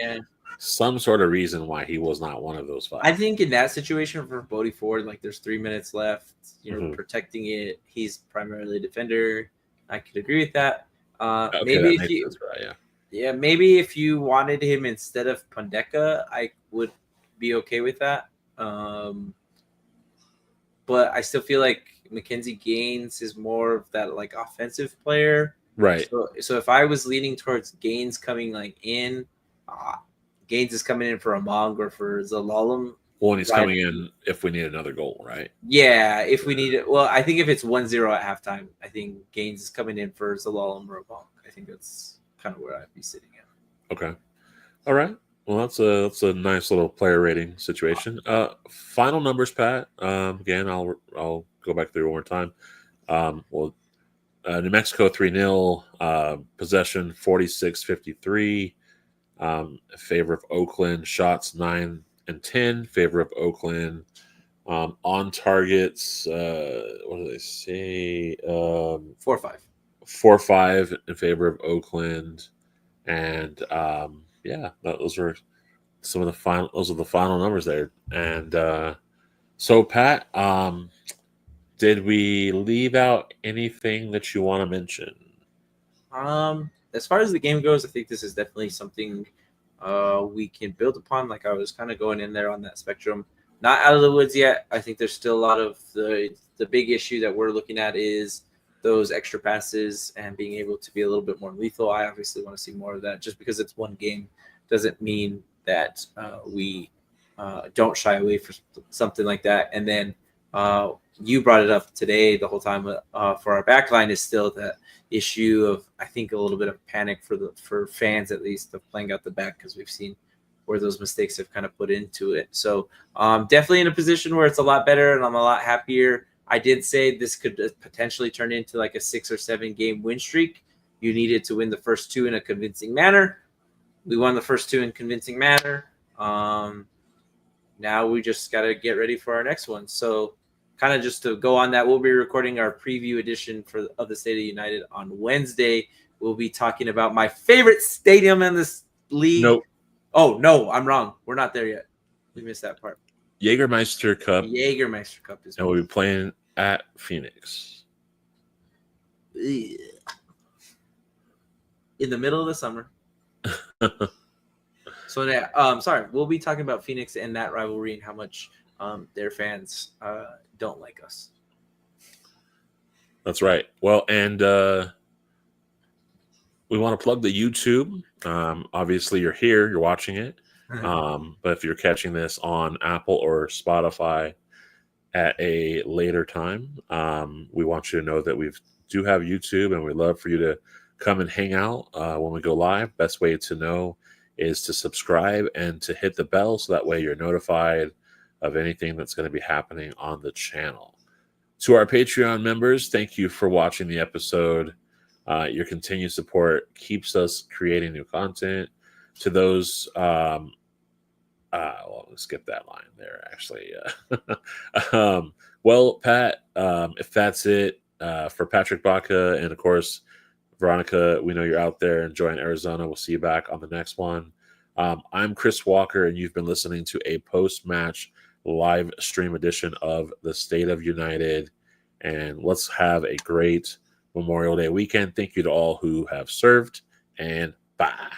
[SPEAKER 1] some sort of reason why he was not one of those 5.
[SPEAKER 2] I think in that situation for Bodie Ford, like there's 3 minutes left. You're protecting it. He's primarily a defender. I could agree with that. Maybe if you,
[SPEAKER 1] right,
[SPEAKER 2] maybe if you wanted him instead of Pondeka, I would be okay with that. But I still feel like Mackenzie Gaines is more of that like offensive player,
[SPEAKER 1] right?
[SPEAKER 2] So if I was leaning towards Gaines coming like in, Gaines is coming in for a Mong or for Zalalem.
[SPEAKER 1] Well, and he's coming in if we need another goal, right?
[SPEAKER 2] Yeah, if we need it. Well, I think if it's 1-0 at halftime, I think Gaines is coming in for Zalalem or a Mong. I think that's kind of where I'd be sitting at.
[SPEAKER 1] Okay. All right. Well, that's a nice little player rating situation. Final numbers, Pat. Again, I'll go back through one more time. New Mexico 3-0. Possession 46-53. Favor of Oakland. Shots 9 and 10. Favor of Oakland. On targets. What do they say?
[SPEAKER 2] 4-5.
[SPEAKER 1] 4-5 in favor of Oakland, and those are some of the final. Those are the final numbers there. And so, Pat, did we leave out anything that you want to mention?
[SPEAKER 2] As far as the game goes, I think this is definitely something we can build upon. Like I was kind of going in there on that spectrum. Not out of the woods yet. I think there's still a lot of the big issue that we're looking at is those extra passes and being able to be a little bit more lethal. I obviously want to see more of that. Just because it's one game doesn't mean that we don't shy away from something like that. And then you brought it up today the whole time for our back line is still that issue of, I think, a little bit of panic for fans, at least, of playing out the back, because we've seen where those mistakes have kind of put into it. So definitely in a position where it's a lot better and I'm a lot happier. I did say this could potentially turn into like a 6 or 7 game win streak. You needed to win the first 2 in a convincing manner. We won the first 2 in convincing manner. Now we just got to get ready for our next one. So kind of just to go on that, we'll be recording our preview edition of the State of United on Wednesday. We'll be talking about my favorite stadium in this league.
[SPEAKER 1] Nope.
[SPEAKER 2] Oh, no, I'm wrong. We're not there yet. We missed that part.
[SPEAKER 1] Jägermeister Cup.
[SPEAKER 2] Jägermeister Cup is.
[SPEAKER 1] And we'll be playing at Phoenix.
[SPEAKER 2] In the middle of the summer. So yeah, sorry, we'll be talking about Phoenix and that rivalry and how much their fans don't like us.
[SPEAKER 1] That's right. Well, and we want to plug the YouTube. Obviously, you're here, you're watching it. But if you're catching this on Apple or Spotify at a later time, we want you to know that we do have YouTube, and we'd love for you to come and hang out when we go live. Best way to know is to subscribe and to hit the bell, so that way you're notified of anything that's going to be happening on the channel. To our Patreon members, thank you for watching the episode. Your continued support keeps us creating new content. To those, well, let's skip that line there, actually. Well, Pat, if that's it for Patrick Baca and, of course, Veronica, we know you're out there enjoying Arizona. We'll see you back on the next one. I'm Chris Walker, and you've been listening to a post-match live stream edition of the State of United. And let's have a great Memorial Day weekend. Thank you to all who have served, and bye.